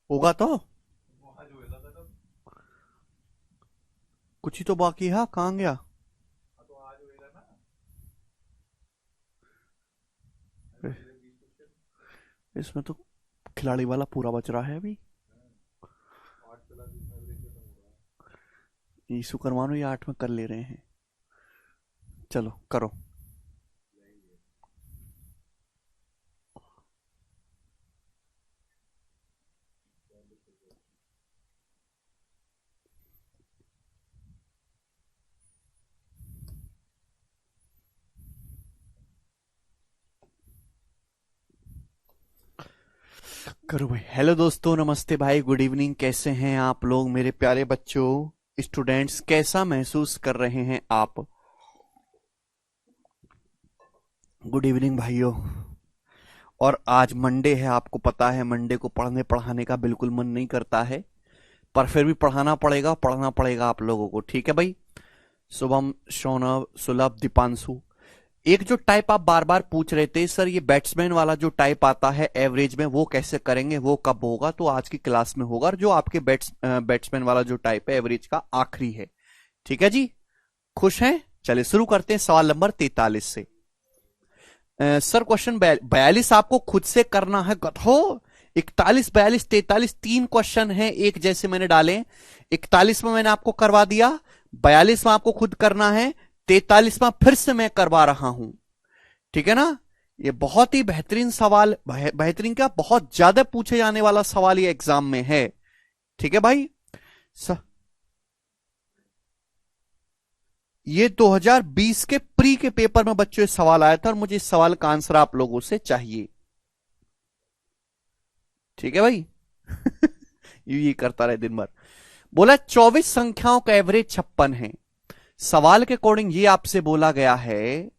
होगा तो कुछ ही तो बाकी है, कहाँ गया? इसमें तो खिलाड़ी वाला पूरा बच रहा है अभी। ईशु करवानो, ये 8 में कर ले रहे हैं। चलो करो। करो भाई। हेलो दोस्तों, नमस्ते भाई, गुड इवनिंग। कैसे हैं आप लोग मेरे प्यारे बच्चों, स्टूडेंट्स? कैसा महसूस कर रहे हैं आप? गुड इवनिंग भाइयों। और आज मंडे है, आपको पता है मंडे को पढ़ने पढ़ाने का बिल्कुल मन नहीं करता है, पर फिर भी पढ़ना पड़ेगा आप लोगों को, ठीक है भाई? शुभम, शौनव, सुलभ, दीपांशु। एक जो टाइप आप बार बार पूछ रहे थे सर, ये बैट्समैन वाला जो टाइप आता है एवरेज में, वो कैसे करेंगे, वो कब होगा? तो आज की क्लास में होगा। और जो आपके बैट्समैन वाला जो टाइप है एवरेज का, आखिरी है। ठीक है जी, खुश हैं? चलिए शुरू करते हैं सवाल नंबर 43 से। सर क्वेश्चन 42 आपको खुद से करना है गधो। 41, 42, 43 तीन क्वेश्चन है एक जैसे मैंने डाले। 41 में मैंने आपको करवा दिया, 42 में आपको खुद करना है, 43 में फिर से मैं करवा रहा हूं। ठीक है ना? ये बहुत ही बेहतरीन सवाल, बेहतरीन क्या, बहुत ज्यादा पूछे जाने वाला सवाल ये एग्जाम में है। ठीक है भाई? ये 2020 के प्री के पेपर में बच्चों ये सवाल आया था और मुझे इस सवाल का आंसर आप लोगों से चाहिए। ठीक है भाई? ये करता रहे दिन भर। बोला 24 संख्याओं का एवरेज 56 है। सवाल के अकॉर्डिंग ये आपसे बोला गया है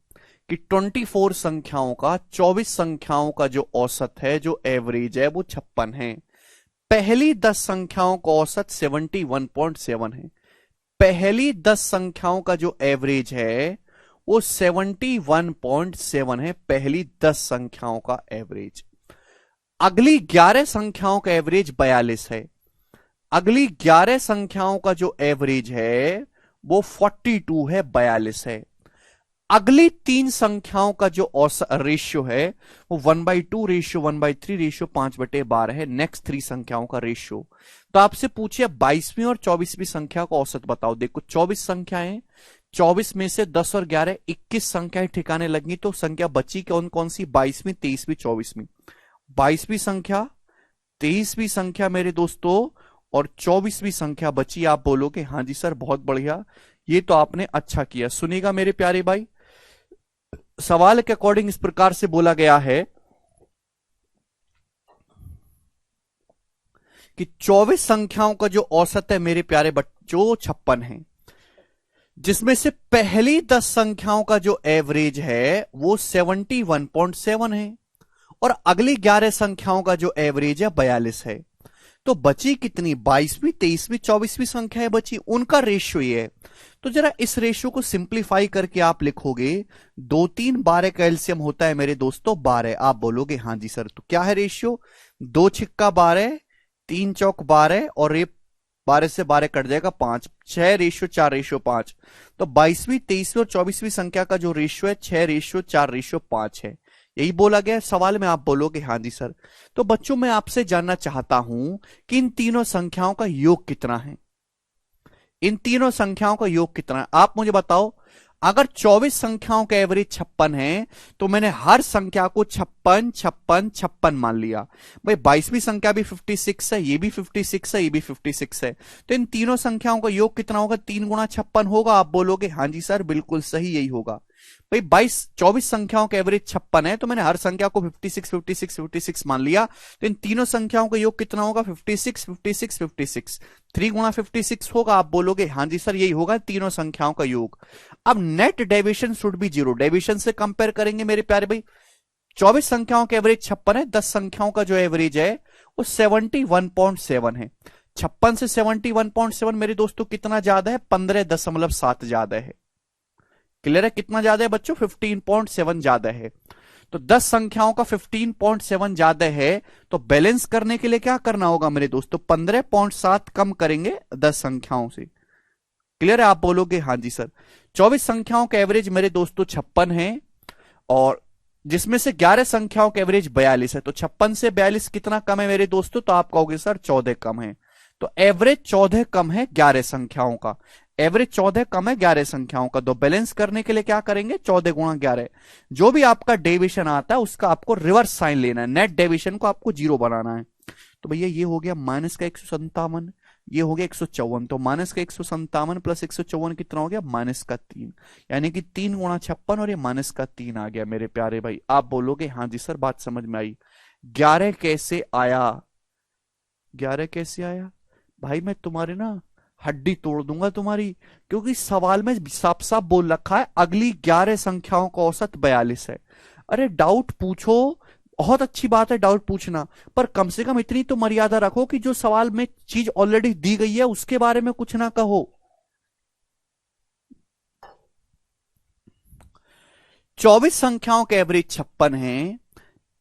कि 24 संख्याओं का, 24 संख्याओं का जो औसत है, जो एवरेज है, वो 56 है। पहली 10 संख्याओं का औसत 71.7 है। पहली 10 संख्याओं का जो एवरेज है वो 71.7 है, पहली 10 संख्याओं का एवरेज। अगली 11 संख्याओं का एवरेज 42 है। अगली 11 संख्याओं का जो एवरेज है वो 42 है, 42 है। अगली तीन संख्याओं का जो औसत रेशियो है वो 1/2 रेशियो, 1/3 रेशियो, 5/12 है। नेक्स्ट 3 संख्याओं का रेशियो। तो आपसे पूछिए 22वीं और 24वीं संख्या का औसत बताओ। देखो 24 संख्याएं, 24 में से 10 और 11, 21 संख्याएं ठिकाने लगी, तो संख्या बची कौन कौन सी? 22वीं, 23वीं, 24वीं। 22वीं संख्या, 23वीं संख्या मेरे दोस्तों, और 24वीं संख्या बची। आप बोलोगे हाँ जी सर बहुत बढ़िया, ये तो आपने अच्छा किया। सुनिएगा मेरे प्यारे भाई, सवाल के अकॉर्डिंग इस प्रकार से बोला गया है कि 24 संख्याओं का जो औसत है मेरे प्यारे बच्चों 56 है, जिसमें से पहली 10 संख्याओं का जो एवरेज है वो 71.7 है, और अगली 11 संख्याओं का जो एवरेज है 42 है। तो बची कितनी? 22वीं, 23वीं, 24वीं संख्याएं बची, उनका रेशियो ये है। तो जरा इस रेशियो को सिंप्लीफाई करके आप लिखोगे, 2 3 12 का एलसीएम होता है मेरे दोस्तों 12। आप बोलोगे हाँ जी सर, तो क्या है रेशियो? 2 छिक्का 12, 3 चौक 12, और ये 12 से 12 कट जाएगा 5, 6 रेशियो 4 रेशियो 5। तो 22वीं, 23वीं और 24वीं संख्या का जो रेशियो है 6 रेशियो 4 रेशियो 5 है। यही बोला गया सवाल में। आप बोलोगे हाँ जी सर। तो बच्चों मैं आपसे जानना चाहता हूं कि इन तीनों संख्याओं का योग कितना है? इन तीनों संख्याओं का योग कितना है आप मुझे बताओ। अगर 24 संख्याओं का एवरेज 56 है, तो मैंने हर संख्या को 56 56 56 मान लिया। भाई 22वीं संख्या भी 56 है, ये भी 56 है, ये भी 56 है। तो इन तीनों संख्याओं का योग कितना होगा? 3 गुणा 56 होगा। आप बोलोगे हाँ जी सर बिल्कुल सही, यही होगा। भाई 24 संख्याओं का एवरेज 56 है, तो मैंने हर संख्या को 56 56 56 मान लिया। तो इन तीनों संख्याओं का योग कितना होगा? 56 56 56। 3 गुणा 56 होगा। आप बोलोगे हाँ जी सर यही होगा तीनों संख्याओं का योग। अब net deviation should be 0। Deviation से कंपेयर करेंगे मेरे प्यारे भाई। 24 संख्याओं का एवरेज 56 है, 10 संख्याओं का जो एवरेज है वो 71.7 है। 56 से 71.7 मेरे दोस्तों कितना ज्यादा है? 15.7 ज्यादा है। क्लियर है? कितना ज्यादा है बच्चों? 15.7 ज्यादा है। तो 10 संख्याओं का 15.7 ज्यादा है, तो बैलेंस करने के लिए क्या करना होगा मेरे दोस्तों, 15.7 कम करेंगे 10 संख्याओं से। क्लियर है? आप बोलोगे हाँ जी सर। 24 संख्याओं का एवरेज मेरे दोस्तों 56 है, और जिसमें से 11 संख्याओं का एवरेज 42 है। तो 56 से 42 कितना कम है मेरे दोस्तों, तो आप कहोगे सर 14 कम है। तो एवरेज 14 कम है 11 संख्याओं का, एवरेज 14 कम है 11 संख्याओं का। तो बैलेंस करने के लिए क्या करेंगे, 14 गुणा 11। जो भी आपका डेविएशन आता है उसका आपको रिवर्स साइन लेना है, नेट डेविएशन को आपको 0 बनाना है। तो भैया ये हो गया माइनस का 157, ये हो गया 154। तो माइनस का 157 प्लस 154 कितना हो गया, माइनस का 3, यानी कि 3 गुणा 56 और ये माइनस का 3 आ गया मेरे प्यारे भाई। आप बोलोगे हाँ जी सर बात समझ में आई। 11 कैसे आया, 11 कैसे आया भाई, मैं तुम्हारे ना हड्डी तोड़ दूंगा तुम्हारी, क्योंकि सवाल में साफ साफ बोल रखा है अगली 11 संख्याओं का औसत 42 है। अरे डाउट पूछो, बहुत अच्छी बात है डाउट पूछना, पर कम से कम इतनी तो मर्यादा रखो कि जो सवाल में चीज ऑलरेडी दी गई है उसके बारे में कुछ ना कहो। 24 संख्याओं का एवरेज 56 है,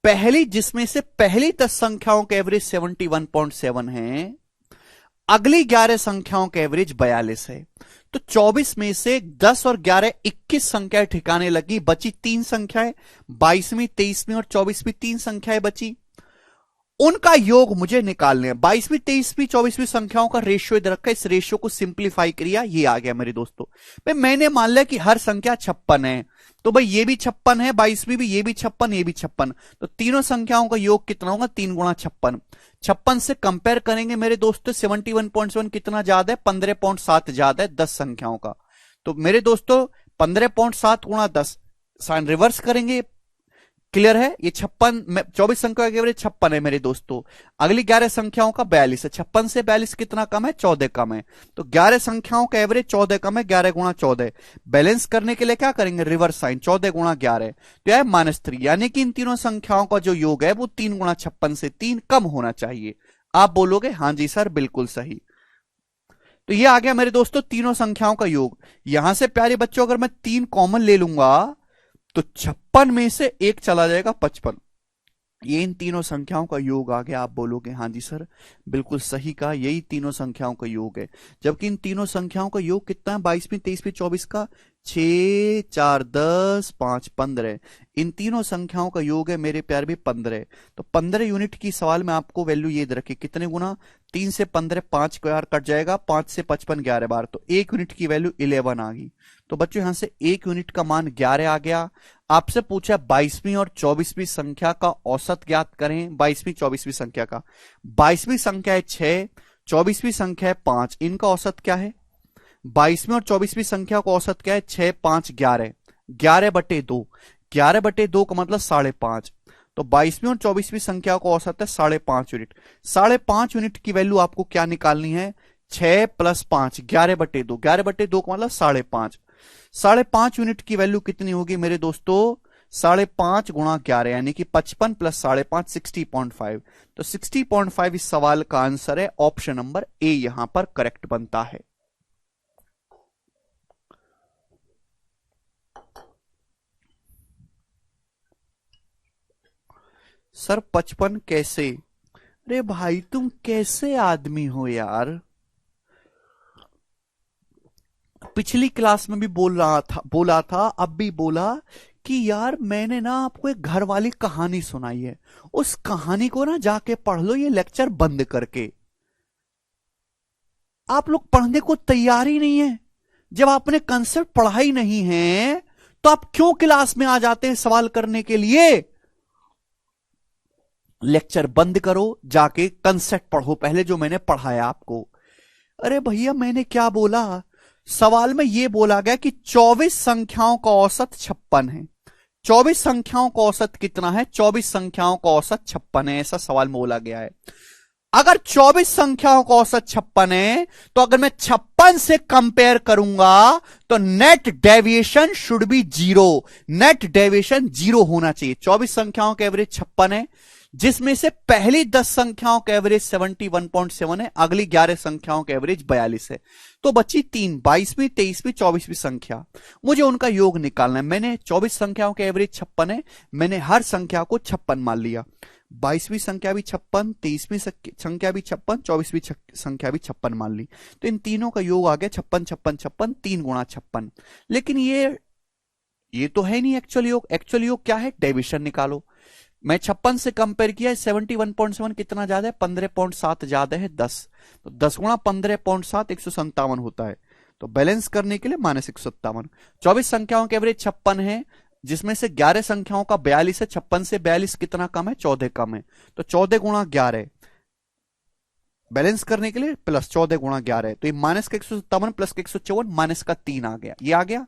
पहली जिसमें से पहली 10 संख्याओं का एवरेज 71.7 है, अगली 11 संख्याओं का एवरेज 42 है। तो 24 में से 10 और 11 21 संख्याएं ठिकाने लगी, बची 3 संख्याएं, 22वीं 23वीं और 24वीं 3 संख्याएं बची, उनका योग मुझे निकालने हैं। 22वीं 23वीं 24वीं संख्याओं का रेशियो इधर रखा, इस रेशियो को सिंप्लीफाई किया, ये आ गया मेरे दोस्तों। भाई मैंने मान लिया कि हर संख्या 56 है, तो भाई ये भी 56 है, 22वीं भी, ये भी 56, ये भी 56, तो तीनों संख्याओं का योग कितना होगा, 3 गुणा 56। 56 से कंपेयर करेंगे मेरे दोस्तों 71.7 कितना ज्यादा है, 15.7 ज्यादा है 10 संख्याओं का। तो मेरे दोस्तों 15.7 गुणा 10 साइन रिवर्स करेंगे, क्लियर है? ये 56, 24 संख्या का एवरेज 56 है मेरे दोस्तों, अगली 11 संख्याओं का 42 है। 56 से 42 कितना कम है, 14 कम है। तो 11 संख्याओं का एवरेज 14 कम है, 11 गुणा 14। बैलेंस करने के लिए क्या करेंगे, रिवर्स साइन, 14 गुणा 11 तो यह -3, यानी कि इन तीनों संख्याओं का जो योग है वो 3 गुणा 56 से 3 कम होना चाहिए। आप बोलोगे हाँ जी सर बिल्कुल सही। तो ये आ गया मेरे दोस्तों तीनों संख्याओं का योग। यहां से प्यारे बच्चों अगर मैं 3 कॉमन ले लूंगा तो 56 में से 1 चला जाएगा 55, ये इन तीनों संख्याओं का योग आ गया। आप बोलोगे हाँ जी सर बिल्कुल सही कहा, यही तीनों संख्याओं का योग है। जबकि इन तीनों संख्याओं का योग कितना है, 22वीं 23वीं 24 का 6 4 10 5 15, इन तीनों संख्याओं का योग है मेरे प्यार भी 15। तो 15 यूनिट की सवाल में आपको वैल्यू ये रखी, कितने गुना, 3 से 15 5 को यार कट जाएगा, 5 से 55 11 बार, तो 1 यूनिट की वैल्यू 11 आ गई। तो बच्चों यहां से 1 यूनिट का मान 11 आ गया। आपसे पूछा 22वीं और 24वीं संख्या का औसत ज्ञात करें। 22वीं 24वीं संख्या का, 22वीं संख्या है 6, 24वीं संख्या है 5, इनका औसत क्या है, 22वीं और 24वीं संख्या का औसत क्या है, 6 5 11, 11/2, 11/2 का मतलब 5.5। तो 22वीं और 24वीं संख्या का औसत है 5.5 यूनिट। 5.5 यूनिट की वैल्यू आपको क्या निकालनी है, 6 + 5 11/2, 11/2 का मतलब 5.5। 5.5 यूनिट की वैल्यू कितनी होगी मेरे दोस्तों, 5.5 गुणा 11, यानी कि 55 + 5.5 60.5। तो 60.5 इस सवाल का आंसर है, ऑप्शन नंबर ए यहां पर करेक्ट बनता है। सर 55 कैसे, अरे भाई तुम कैसे आदमी हो यार, पिछली क्लास में भी बोला था अब भी बोला कि यार मैंने ना आपको एक घर वाली कहानी सुनाई है, उस कहानी को ना जाके पढ़ लो ये लेक्चर बंद करके। आप लोग पढ़ने को तैयार ही नहीं है, जब आपने कंसेप्ट पढ़ा ही नहीं है तो आप क्यों क्लास में आ जाते हैं सवाल करने के लिए। लेक्चर बंद करो, जाके कंसेप्ट पढ़ो पहले जो मैंने पढ़ाया आपको। अरे भैया मैंने क्या बोला, सवाल में यह बोला गया कि 24 संख्याओं का औसत 56 है। 24 संख्याओं का औसत कितना है, 24 संख्याओं का औसत 56 है, ऐसा सवाल में बोला गया है। अगर 24 संख्याओं का औसत 56 है तो अगर मैं 56 से कंपेयर करूंगा तो net deviation should be 0, net deviation 0 होना चाहिए। 24 संख्याओं का एवरेज 56 है, जिसमें से पहली 10 संख्याओं का एवरेज 71.7 है, अगली 11 संख्याओं का एवरेज 42 है। तो बची 3, 22वीं, 23वीं, 24वीं संख्या। मुझे उनका योग निकालना है। मैंने 24 संख्याओं का एवरेज 56 है, मैंने हर संख्या को 56 मान लिया। 22वीं संख्या भी 56, 23वीं संख्या भी 56, 24वीं संख्या भी 56 मान ली। तो इन तीनों का योग आ गया 56, 56, 56, 3 गुणा 56। लेकिन ये तो है नहीं एक्चुअल योग। एक्चुअल योग क्या है? डिवीजन निकालो। मैं 56 से कंपेयर किया है, 71.7 कितना ज्यादा है? 15.7 ज्यादा है 10। तो 10 गुणा 15.7 157 होता है। तो बैलेंस करने के लिए -157। 24 संख्याओं के एवरेज 56 है, जिसमें से 11 संख्याओं का 42 है। 56 से 42 कितना कम है? 14 कम है। तो 14 गुणा 11 बैलेंस करने के लिए प्लस 14 गुणा 11 है। तो ये माइनस का 157 प्लस का 154 माइनस का 3 आ गया। ये आ गया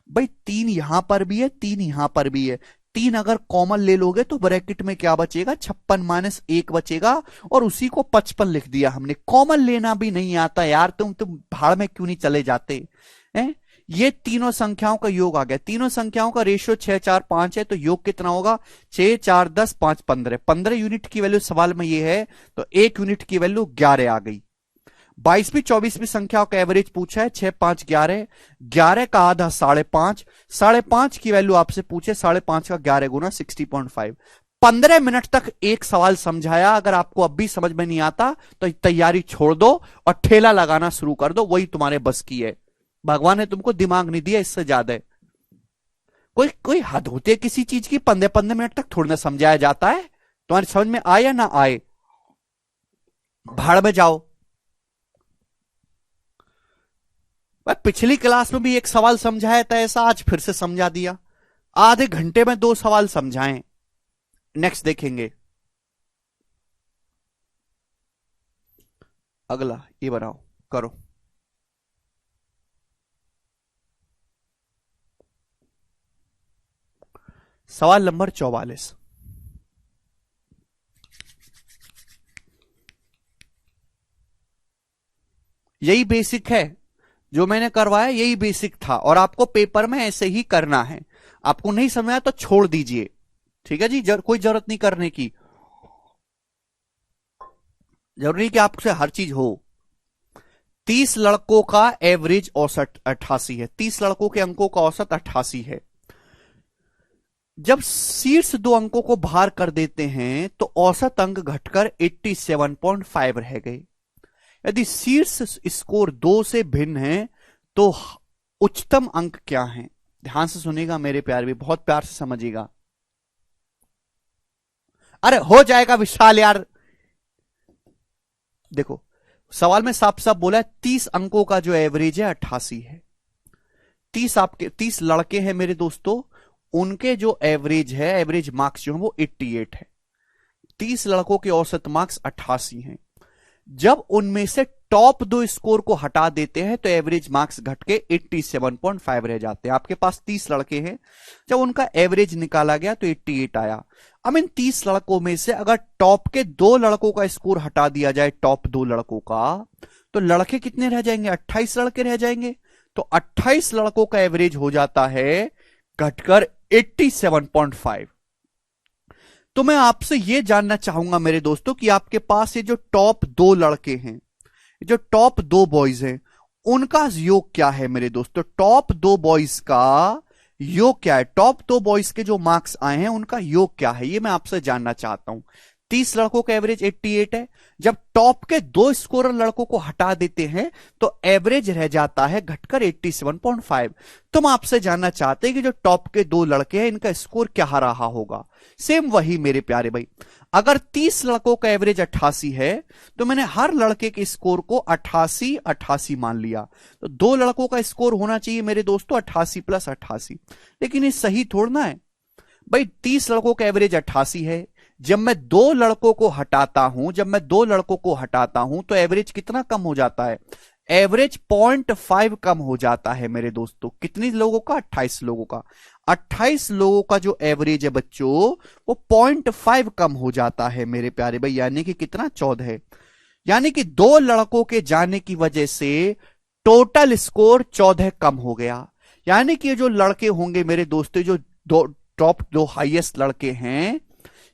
भाई। 3 यहां पर भी है, 3 यहां पर भी है। 3 अगर कॉमन ले लोगे तो ब्रैकेट में क्या बचेगा? 56 माइनस 1 बचेगा, और उसी को 55 लिख दिया हमने। कॉमन लेना भी नहीं आता यार, तुम भाड़ में क्यों नहीं चले जाते हैं? ये तीनों संख्याओं का योग आ गया। तीनों संख्याओं का रेशियो 6, 4, 5 है, तो योग कितना होगा? 6, 4, 10, 5, 15। 15 यूनिट की वैल्यू सवाल में ये है, तो 1 यूनिट की वैल्यू 11 आ गई। 22वीं 24वीं संख्याओं का एवरेज पूछा है, 6, 5, 11। 11 का आधा 5.5, 5.5 की वैल्यू आपसे पूछे, 5.5 का 11 गुना 60.5। 15 मिनट तक एक सवाल समझाया। अगर आपको अब भी समझ में नहीं आता तो तैयारी छोड़ दो और ठेला लगाना शुरू कर दो, वही तुम्हारे बस की है। भगवान ने तुमको दिमाग नहीं दिया इससे ज्यादा। कोई हद होती है किसी चीज की? 15 मिनट तक थोड़ी ना समझाया जाता है। तुम्हारी समझ में आए या ना आए, भाड़ में जाओ। पिछली क्लास में भी एक सवाल समझाया था ऐसा, आज फिर से समझा दिया। आधे घंटे में 2 सवाल समझाएं। नेक्स्ट देखेंगे। अगला ये बनाओ, करो। सवाल नंबर 44। यही बेसिक है जो मैंने करवाया, यही बेसिक था, और आपको पेपर में ऐसे ही करना है। आपको नहीं समझ आया तो छोड़ दीजिए, ठीक है जी। कोई जरूरत नहीं करने की। जरूरी कि आपसे हर चीज हो। 30 लड़कों का एवरेज औसत 88 है। 30 लड़कों के अंकों का औसत 88 है। जब शीर्ष 2 अंकों को बाहर कर देते हैं तो औसत अंक घटकर 87.5 रह गए। यदि शीर्ष स्कोर 2 से भिन्न है तो उच्चतम अंक क्या है? ध्यान से सुनिएगा मेरे प्यार भी, बहुत प्यार से समझिएगा। अरे हो जाएगा विशाल यार। देखो सवाल में साफ साफ बोला है 30 अंकों का जो एवरेज है 88 है। 30 लड़के हैं मेरे दोस्तों, उनके जो एवरेज है, एवरेज मार्क्स जो है वो 88 है। 30 लड़कों के औसत मार्क्स 88 हैं। जब उनमें से टॉप 2 स्कोर को हटा देते हैं तो एवरेज मार्क्स घट के 87.5 रह जाते हैं। आपके पास 30 लड़के हैं, जब उनका एवरेज निकाला गया तो 88 आया। अब इन 30 लड़कों में से अगर टॉप के 2 लड़कों का स्कोर हटा दिया जाए, टॉप 2 लड़कों का, तो लड़के कितने रह जाएंगे? 28 लड़के रह जाएंगे। तो 28 लड़कों का एवरेज हो जाता है घटकर 87.5। तो मैं आपसे यह जानना चाहूंगा मेरे दोस्तों कि आपके पास ये जो टॉप 2 लड़के हैं, जो टॉप 2 बॉयज हैं, उनका योग क्या है मेरे दोस्तों? टॉप 2 बॉयज का योग क्या है? टॉप 2 बॉयज के जो मार्क्स आए हैं उनका योग क्या है, ये मैं आपसे जानना चाहता हूं। 30 लड़कों का एवरेज 88 है। जब टॉप के 2 स्कोरर लड़कों को हटा देते हैं तो एवरेज रह जाता है घटकर 87.5। तो हम आपसे जानना चाहते हैं कि जो टॉप के 2 लड़के हैं इनका स्कोर क्या रहा होगा। सेम वही मेरे प्यारे भाई, अगर 30 लड़कों का एवरेज 88 है तो मैंने हर लड़के के स्कोर को 88 88 मान लिया। तो 2 लड़कों का स्कोर होना चाहिए मेरे दोस्तों 88 + 88। लेकिन ये सही थोड़ा है भाई। 30 लड़कों का एवरेज 88 है। जब मैं 2 लड़कों को हटाता हूं तो एवरेज कितना कम हो जाता है? एवरेज 0.5 कम हो जाता है मेरे दोस्तों। कितने लोगों का? 28 लोगों का। 28 लोगों का जो एवरेज है बच्चों वो 0.5 कम हो जाता है मेरे प्यारे भाई, यानी कि कितना? 14 है। यानी कि 2 लड़कों के जाने की वजह से टोटल स्कोर 14 कम हो गया। यानी कि जो लड़के होंगे मेरे दोस्तों, जो टॉप 2 हाईएस्ट लड़के हैं,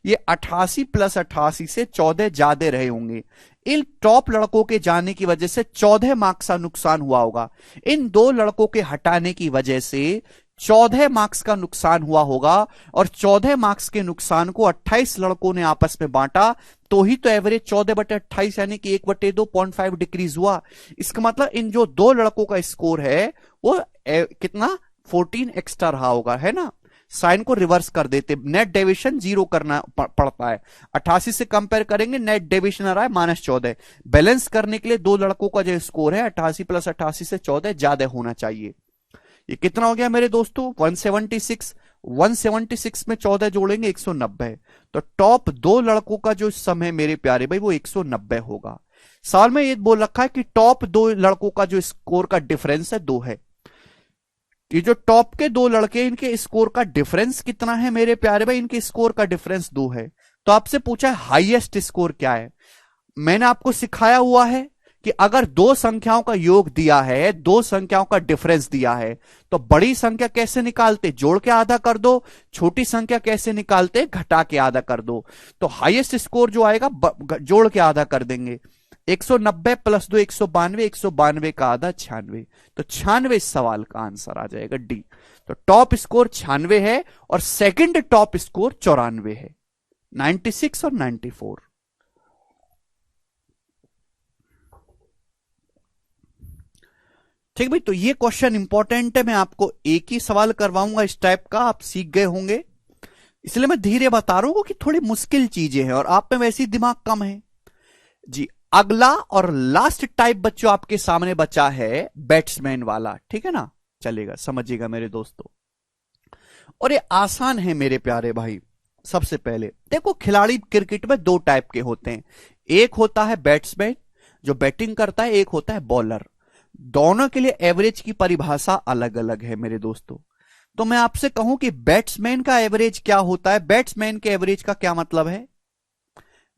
ये 88 प्लस 88 से 14 ज्यादा रहे होंगे। इन टॉप लड़कों के जाने की वजह से 14 मार्क्स का नुकसान हुआ होगा। इन दो लड़कों के हटाने की वजह से 14 मार्क्स का नुकसान हुआ होगा, और 14 मार्क्स के नुकसान को 28 लड़कों ने आपस में बांटा, तो ही तो एवरेज 14/28 यानी कि 1/2.5 डिक्रीज हुआ। इसका मतलब इन जो दो लड़कों का स्कोर है वो कितना 14 एक्स्ट्रा रहा होगा, है ना। साइन को रिवर्स कर देते, नेट डेविएशन 0 करना पड़ता है। 88 से कंपेयर करेंगे, नेट डेविएशन आ रहा है -14। बैलेंस करने के लिए दो लड़कों का जो स्कोर है 88 प्लस 88 से 14 ज्यादा होना चाहिए। ये कितना हो गया मेरे दोस्तों 176। 176 में 14 जोड़ेंगे 190। तो टॉप दो लड़कों का जो सम है मेरे प्यारे भाई वो 190 होगा। सवाल में ये बोल रखा है कि टॉप दो लड़कों का जो स्कोर का डिफरेंस है 2 है। ये जो टॉप के दो लड़के इनके स्कोर का डिफरेंस कितना है मेरे प्यारे भाई, इनके स्कोर का डिफरेंस 2 है। तो आपसे पूछा है हाईएस्ट स्कोर क्या है। मैंने आपको सिखाया हुआ है कि अगर दो संख्याओं का योग दिया है, दो संख्याओं का डिफरेंस दिया है, तो बड़ी संख्या कैसे निकालते, जोड़ के आधा कर दो। छोटी संख्या कैसे निकालते, घटा के आधा कर दो। तो हाईएस्ट स्कोर जो आएगा जोड़ के आधा कर देंगे। 190 प्लस 2 192, 192 का आधा 96। तो 96 इस सवाल का आंसर आ जाएगा डी। तो टॉप स्कोर 96 है और सेकंड टॉप स्कोर 94 है, 96 और 94। ठीक भाई, तो ये क्वेश्चन इंपॉर्टेंट है। मैं आपको एक ही सवाल करवाऊंगा इस टाइप का, आप सीख गए होंगे, इसलिए मैं धीरे बता रहा हूं कि थोड़ी मुश्किल चीजें हैं और आप में वैसे ही दिमाग कम है जी। अगला और लास्ट टाइप बच्चों आपके सामने बचा है बैट्समैन वाला, ठीक है ना। चलेगा, समझिएगा मेरे दोस्तों, और ये आसान है मेरे प्यारे भाई। सबसे पहले देखो, खिलाड़ी क्रिकेट में 2 टाइप के होते हैं। एक होता है बैट्समैन जो बैटिंग करता है, एक होता है बॉलर। दोनों के लिए एवरेज की परिभाषा अलग अलग है मेरे दोस्तों। तो मैं आपसे कहूं कि बैट्समैन का एवरेज क्या होता है। बैट्समैन के एवरेज का क्या मतलब है,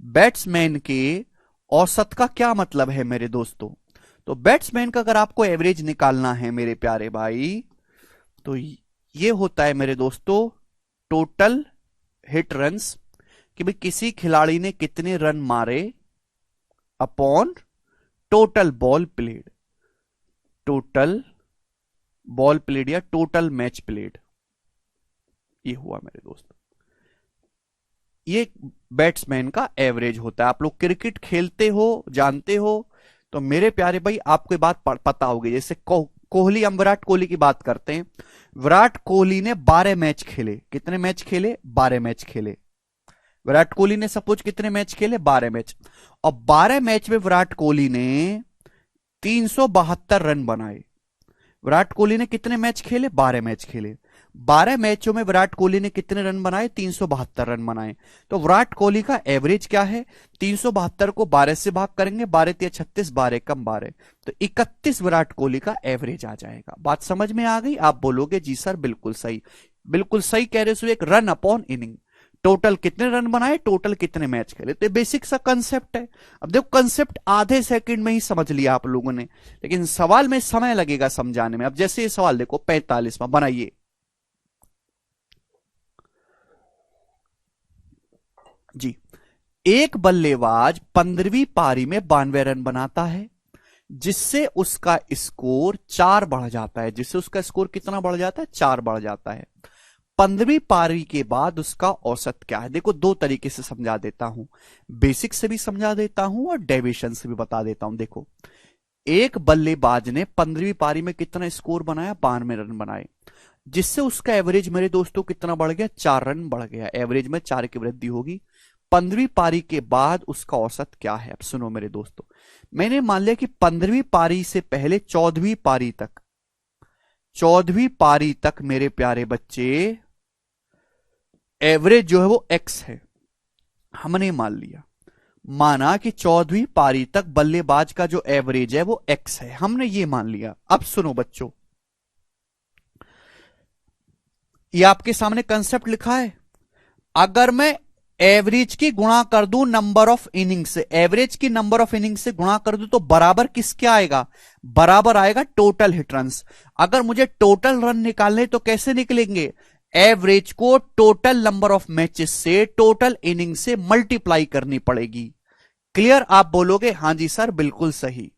बैट्समैन के औसत का क्या मतलब है मेरे दोस्तों। तो बैट्समैन का अगर आपको एवरेज निकालना है मेरे प्यारे भाई, तो ये होता है मेरे दोस्तों टोटल हिट रन्स, कि भाई किसी खिलाड़ी ने कितने रन मारे upon total ball played. Total ball played या टोटल मैच प्लेड, ये हुआ मेरे दोस्तों। ये बैट्समैन का एवरेज होता है। आप लोग क्रिकेट खेलते हो, जानते हो, तो मेरे प्यारे भाई आपको ये बात पता होगी। जैसे कोहली, हम विराट कोहली की बात करते हैं। विराट कोहली ने 12 मैच खेले। कितने मैच खेले, 12 मैच खेले। विराट कोहली ने सपोज कितने मैच खेले, 12 मैच। और 12 मैच में विराट कोहली ने 372 रन बनाए। विराट कोहली ने कितने मैच खेले, 12 मैच खेले। 12 मैचों में विराट कोहली ने कितने रन बनाए, 372 रन बनाए। तो विराट कोहली का एवरेज क्या है, 372 को 12 से भाग करेंगे, 12 × 36, 12 कम 12, तो 31 विराट कोहली का एवरेज आ जाएगा। बात समझ में आ गई। आप बोलोगे जी सर बिल्कुल सही, बिल्कुल सही कह रहे हो। एक रन अपॉन इनिंग, टोटल कितने रन बनाए, टोटल कितने मैच खेले। तो बेसिक सा कंसेप्ट है। अब देखो, कंसेप्ट आधे सेकंड में ही समझ लिया आप लोगों ने, लेकिन सवाल में समय लगेगा समझाने में। अब जैसे ये सवाल देखो 45वां बनाइए जी। एक बल्लेबाज 15वीं पारी में 92 रन बनाता है, जिससे उसका स्कोर 4 बढ़ जाता है। जिससे उसका स्कोर कितना बढ़ जाता है, 4 बढ़ जाता है। 15वीं पारी के बाद उसका औसत क्या है। देखो, 2 तरीके से समझा देता हूं, बेसिक से भी समझा देता हूं और डेविएशन से भी बता देता हूं। देखो, एक बल्लेबाज ने 15वीं पारी में कितना स्कोर बनाया, 92 रन बनाए, जिससे उसका एवरेज मेरे दोस्तों कितना बढ़ गया, 4 रन बढ़ गया। एवरेज में 4 की वृद्धि होगी। 15वीं पारी के बाद उसका औसत क्या है। अब सुनो मेरे दोस्तों, मैंने मान लिया कि 15वीं पारी से पहले 14वीं पारी तक, 14वीं पारी तक मेरे प्यारे बच्चे एवरेज जो है वो x है। हमने मान लिया, माना कि 14वीं पारी तक बल्लेबाज का जो एवरेज है वो x है, हमने ये मान लिया। अब सुनो बच्चों, ये आपके सामने कंसेप्ट लिखा है। अगर मैं एवरेज की गुणा कर दूं नंबर ऑफ इनिंग्स से, एवरेज की नंबर ऑफ इनिंग्स से गुणा कर दूं, तो बराबर किसके आएगा, बराबर आएगा टोटल हिट रन्स। अगर मुझे टोटल रन निकालने तो कैसे निकलेंगे, एवरेज को टोटल नंबर ऑफ मैचेस से, टोटल इनिंग से मल्टीप्लाई करनी पड़ेगी। क्लियर? आप बोलोगे हां जी सर बिल्कुल सही।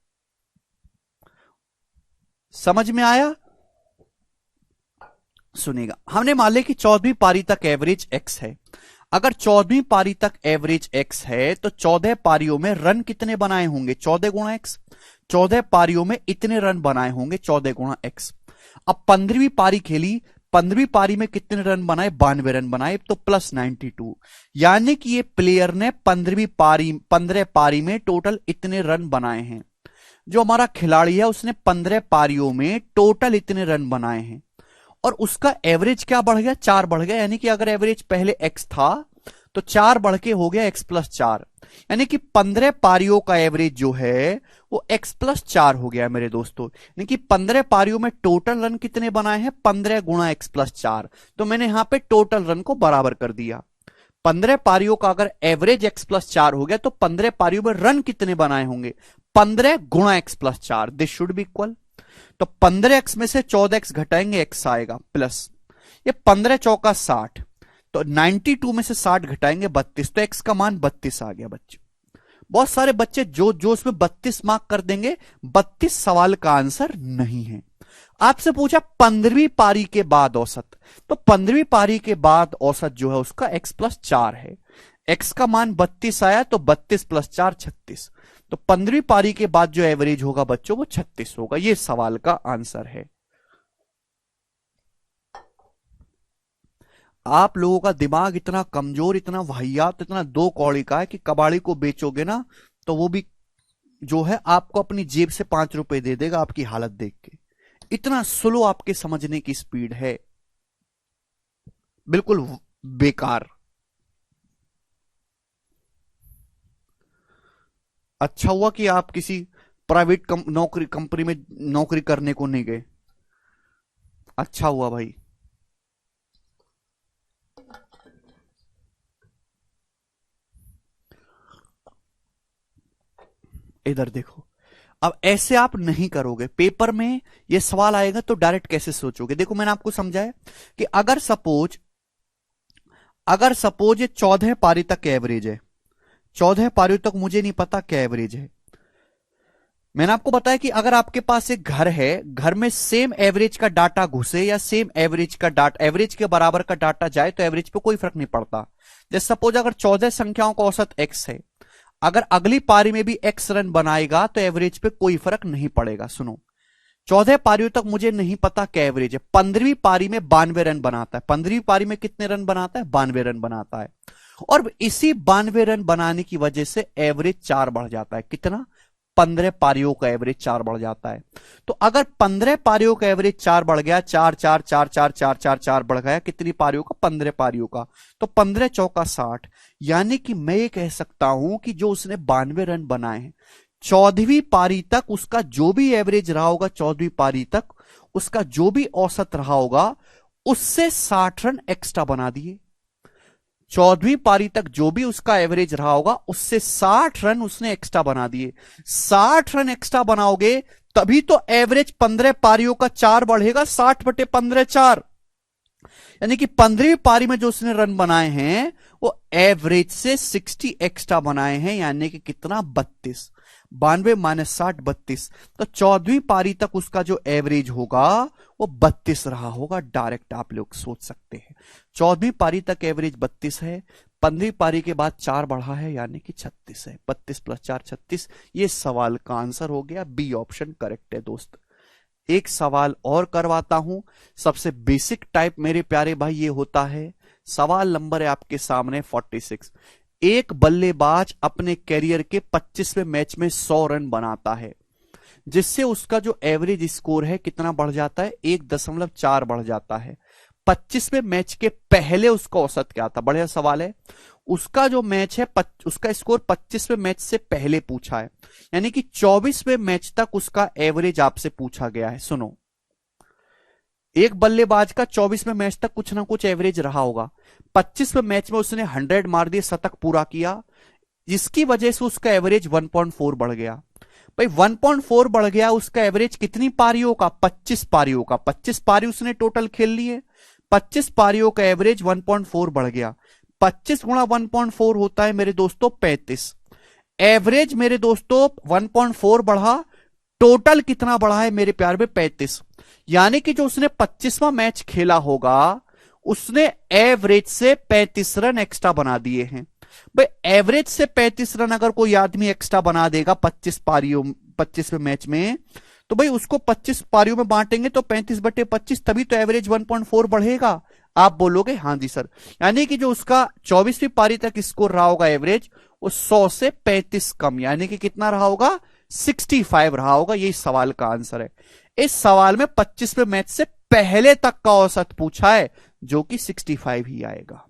समझ में आया? सुनिएगा, हमने मान लिया कि 14वीं पारी तक एवरेज एक्स है। अगर 14वीं पारी तक एवरेज एक्स है तो 14 पारियों में रन कितने बनाए होंगे? 14 गुणा एक्स। 14 पारियों में इतने रन बनाए होंगे, 14 गुणा एक्स। अब 15वीं पारी खेली, 15वीं पारी में कितने रन बनाए? 92 रन बनाए, तो प्लस 92। यानी कि ये प्लेयर ने 15 पारी में टोटल इतने रन बनाए हैं। जो हमारा खिलाड़ी है उसने 15 पारियों में टोटल इतने रन बनाए हैं, और उसका एवरेज क्या बढ़ गया? 4 बढ़ गया। यानी कि अगर एवरेज पहले x था तो 4 बढ़ के हो गया x प्लस 4। यानी कि 15 पारियों का एवरेज जो है वो x प्लस 4 हो गया मेरे दोस्तों। यानी कि 15 पारियों में टोटल रन कितने बनाए हैं? 15 गुणा x प्लस 4। तो मैंने यहां पे टोटल रन को बराबर कर दिया। 15 पारियों का अगर एवरेज x प्लस 4 हो गया तो 15 पारियों में रन कितने बनाए होंगे? 15 गुणा x plus 4। This should be equal. तो 15x में से 14x घटाएंगे, x आएगा प्लस, ये 15 चौका 60, तो 92 में से 60 घटाएंगे 32, तो x का मान 32 आ गया बच्चे। बहुत सारे बच्चे जो जो उसमें 32 मार्क कर देंगे, 32 सवाल का आंसर नहीं है। आपसे पूछा 15वीं पारी के बाद औसत, तो 15वीं पारी के बाद औसत जो है उसका x प्लस 4 है। x का मान 32 आया तो 32 प्लस 4 36, तो 15वीं पारी के बाद जो एवरेज होगा बच्चों वो 36 होगा। ये सवाल का आंसर है। आप लोगों का दिमाग इतना कमजोर, इतना वाहियात, इतना दो कौड़ी का है कि कबाड़ी को बेचोगे ना तो वो भी जो है आपको अपनी जेब से 5 रुपए दे देगा आपकी हालत देख के। इतना स्लो आपके समझने की स्पीड है, बिल्कुल बेकार। अच्छा हुआ कि आप किसी प्राइवेट नौकरी कंपनी में नौकरी करने को नहीं गए। अच्छा हुआ भाई। इधर देखो, अब ऐसे आप नहीं करोगे। पेपर में ये सवाल आएगा तो डायरेक्ट कैसे सोचोगे? देखो मैंने आपको समझाया कि अगर सपोज ये 14 पारी तक एवरेज है, 14 पारी तक मुझे नहीं पता क्या एवरेज है। मैंने आपको बताया कि अगर आपके पास एक घर है, घर में सेम एवरेज का डाटा घुसे या सेम एवरेज का डाटा, एवरेज के बराबर का डाटा जाए तो एवरेज पे कोई फर्क नहीं पड़ता। जैसे सपोज अगर 14 संख्याओं का औसत x है, अगर अगली पारी में भी x रन बनाएगा तो एवरेज पे कोई फर्क नहीं पड़ेगा। सुनो, 14 पारियों तक मुझे नहीं पता क्या एवरेज है। 15वीं पारी में 92 रन बनाता है। 15वीं पारी में कितने रन बनाता है? 92 रन बनाता है। और इसी 92 रन बनाने की वजह से एवरेज 4 बढ़ जाता है। कितना? 15 पारियों का एवरेज 4 बढ़ जाता है। तो अगर 15 पारियों का एवरेज 4 बढ़ गया, 4 4 4 4 4 4 4 बढ़ गया, कितनी पारियों का? 15 पारियों का। तो 15 चौका 60। यानी कि मैं ये कह सकता हूं कि जो उसने 92 रन बनाए हैं, 14वीं पारी तक उसका जो भी एवरेज रहा होगा, 14वीं पारी तक उसका जो भी औसत रहा होगा उससे 60 रन एक्स्ट्रा बना दिए। 14वीं पारी तक जो भी उसका एवरेज रहा होगा उससे 60 रन उसने एक्स्ट्रा बना दिए। 60 रन एक्स्ट्रा बनाओगे तभी तो एवरेज 15 पारियों का 4 बढ़ेगा। 60 बटे 15 4, यानी कि 15वीं पारी में जो उसने रन बनाए हैं वो एवरेज से 60 एक्स्ट्रा बनाए हैं। यानी कि कितना? 32। 92 माइनस 60 32। तो 14वीं पारी तक उसका जो एवरेज होगा वो 32 रहा होगा। डायरेक्ट आप लोग सोच सकते हैं 14वीं पारी तक एवरेज 32 है, 15वीं पारी के बाद 4 बढ़ा है यानी कि 36 है। 32 प्लस 4 36। ये सवाल का आंसर हो गया। बी ऑप्शन करेक्ट है दोस्त। एक सवाल और करवाता हूं। सबसे बेसिक टाइप मेरे प्यारे भाई ये होता है। सवाल नंबर है आपके सामने 46। एक बल्लेबाज अपने कैरियर के 25वें मैच में 100 रन बनाता है, जिससे उसका जो एवरेज स्कोर है कितना बढ़ जाता है? 1.4 बढ़ जाता है। 25वें मैच के पहले उसका औसत क्या था? बढ़िया सवाल है। उसका जो मैच है उसका स्कोर 25वें मैच से पहले पूछा है, यानी कि 24वें मैच तक उसका एवरेज आपसे पूछा गया है। सुनो, एक बल्लेबाज का 24वें मैच तक कुछ ना कुछ एवरेज रहा होगा। 25वें मैच में उसने 100 मार दिए, शतक पूरा किया, जिसकी वजह से उसका एवरेज 1.4 बढ़ गया। भाई 1.4 बढ़ गया, उसका एवरेज कितनी पारियों का? 25 पारियों का। 25 पारी उसने टोटल खेल ली है। 25 पारियों का एवरेज 1.4 बढ़ गया। 25 गुणा 1.4 होता है मेरे दोस्तों 35। एवरेज मेरे दोस्तों 1.4 बढ़ा, टोटल कितना बढ़ा है मेरे प्यार में 35। यानी कि जो उसने 25वां मैच खेला होगा उसने एवरेज से 35 रन एक्स्ट्रा बना दिए हैं। भाई एवरेज से 35 रन अगर कोई आदमी एक्स्ट्रा बना देगा 25वें मैच में, तो भाई उसको 25 पारियों में बांटेंगे तो 35/25, तभी तो एवरेज 1.4 बढ़ेगा। आप बोलोगे हाँ जी सर, यानी कि जो उसका 24वीं पारी तक स्कोर रहा होगा एवरेज, वो 100 से 35 कम, यानी कि कितना रहा होगा 65 रहा होगा। यही सवाल का आंसर है। इस सवाल में 25वें मैच से पहले तक का औसत पूछा है, जो कि 65 ही आएगा।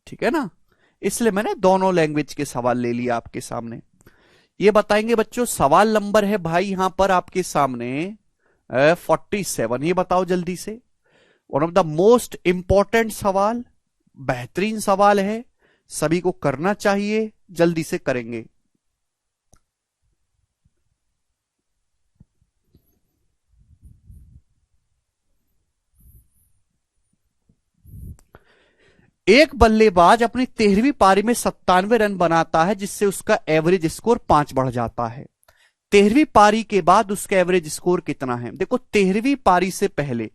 ठीक है ना, इसलिए मैंने दोनों लैंग्वेज के सवाल ले लिया आपके सामने। ये बताएंगे बच्चों, सवाल नंबर है भाई यहां पर आपके सामने 47। ये बताओ जल्दी से, one of the most important सवाल, बेहतरीन सवाल है, सभी को करना चाहिए, जल्दी से करेंगे। एक बल्लेबाज अपनी 13वीं पारी में 97 रन बनाता है, जिससे उसका एवरेज स्कोर 5 बढ़ जाता है। 13वीं पारी के बाद उसका एवरेज स्कोर कितना है? देखो 13वीं पारी से पहले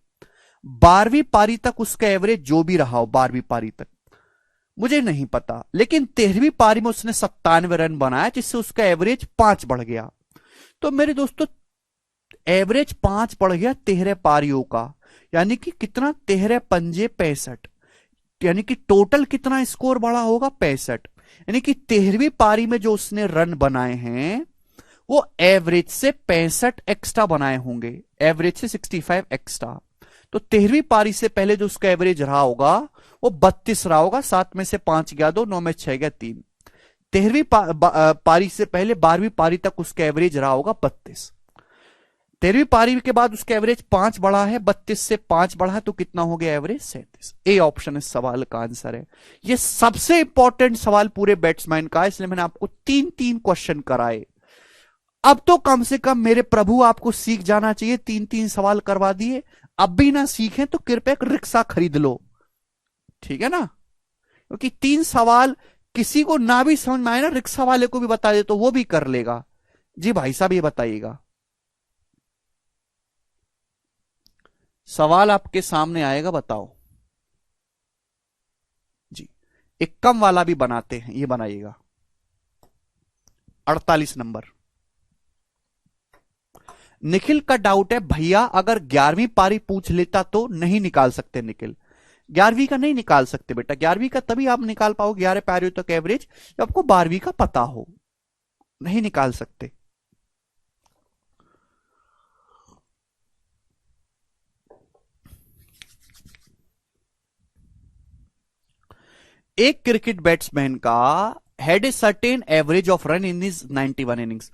12वीं पारी तक उसका एवरेज जो भी रहा हो, 12वीं पारी तक मुझे नहीं पता, लेकिन 13वीं पारी में उसने 97 रन बनाया, जिससे उसका एवरेज 5 बढ़ गया। तो मेरे दोस्तों एवरेज 5 बढ़ गया 13 पारियों का, यानी कि कितना, 13 पंजे 65, यानी कि टोटल कितना स्कोर बढ़ा होगा 65। यानी कि 13वीं पारी में जो उसने रन बनाए हैं वो एवरेज से 65 एक्स्ट्रा बनाए होंगे, एवरेज से 65 एक्स्ट्रा। तो 13वीं पारी से पहले जो उसका एवरेज रहा होगा वो 32 रहा होगा, 7 में से 5 गया 2, 9 में 6 गया 3। 13वीं पारी से पहले 12वीं पारी तक उसका एवरेज रहा होगा 32। 13वीं पारी के बाद उसका एवरेज 5 बढ़ा है, 32 से 5 बढ़ा है, तो कितना हो गया एवरेज 37। ए ऑप्शन इस सवाल का आंसर है। यह सबसे इंपॉर्टेंट सवाल पूरे बैट्समैन का है, इसलिए मैंने आपको 3-3 क्वेश्चन कराए। अब तो कम से कम मेरे प्रभु आपको सीख जाना चाहिए, 3-3 सवाल करवा दिए। अब भी ना सीखें तो कृपया एक रिक्शा खरीद लो, ठीक है ना, क्योंकि 3 सवाल किसी को ना भी समझ में आए ना, रिक्शा वाले को भी बता दे तो वो भी कर लेगा। जी भाई साहब ये बताइएगा, सवाल आपके सामने आएगा, बताओ जी। एक कम वाला भी बनाते हैं, ये बनाइएगा 48 नंबर। निखिल का डाउट है, भैया अगर 11वीं पारी पूछ लेता तो नहीं निकाल सकते निखिल। 11वीं का नहीं निकाल सकते बेटा, 11वीं का तभी आप निकाल पाओगे 11 पारियों तक एवरेज जब आपको 12वीं का पता हो, नहीं निकाल सकते। एक क्रिकेट बैट्समैन का had a certain average of run in his 91 innings.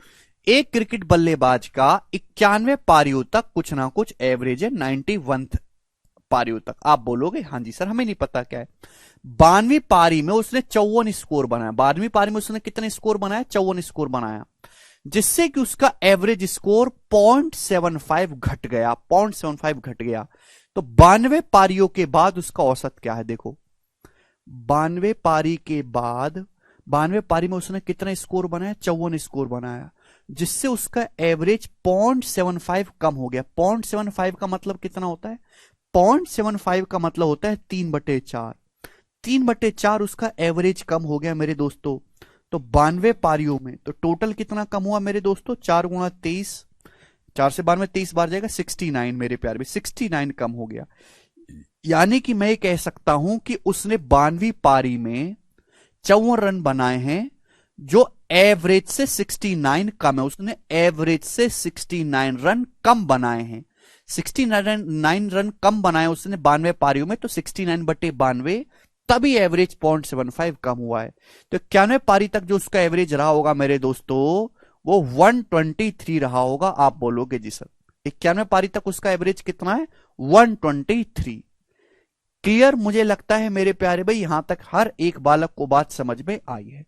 एक क्रिकेट बल्लेबाज का 91 पारियों तक कुछ ना कुछ एवरेज है, 91 पारियों तक। आप बोलोगे हाँ जी सर हमें नहीं पता क्या है। 92वीं पारी में उसने 54 स्कोर बनाया। 12वीं पारी में उसने कितने स्कोर बनाया? 54 स्कोर बनाया, जिससे कि उसका एवरेज स्कोर 0.75 घट गया, 0.75 घट गया। तो 92 पारियों के बाद उसका औसत क्या है? देखो 92 पारी के बाद, 92 पारी में उसने कितना स्कोर बनाया? 54 स्कोर बनाया, जिससे उसका एवरेज 0.75 कम हो गया। 0.75 का मतलब कितना होता है? 0.75 का मतलब होता है 3/4। 3/4 उसका एवरेज कम हो गया मेरे दोस्तों। तो 92 पारियों में तो टोटल कितना कम हुआ मेरे दोस्तों? 4 गुणा 23, 4 से 92 23 बार जाएगा 69 मेरे प्यार में, 69 कम हो गया। यानी कि मैं कह सकता हूं कि उसने 92वीं पारी में 54 रन बनाए हैं, जो एवरेज से 69 कम है। उसने एवरेज से 69 रन कम बनाए हैं, 69 रन कम बनाए उसने 92 पारियों में, तो 69/92 तभी एवरेज 0.75 कम हुआ है। तो 91 पारी तक जो उसका एवरेज रहा होगा मेरे दोस्तों वो 123 रहा होगा। आप बोलोगे जी सर 91 पारी तक उसका एवरेज कितना है? 123। क्लियर? मुझे लगता है मेरे प्यारे भाई यहां तक हर एक बालक को बात समझ में आई है।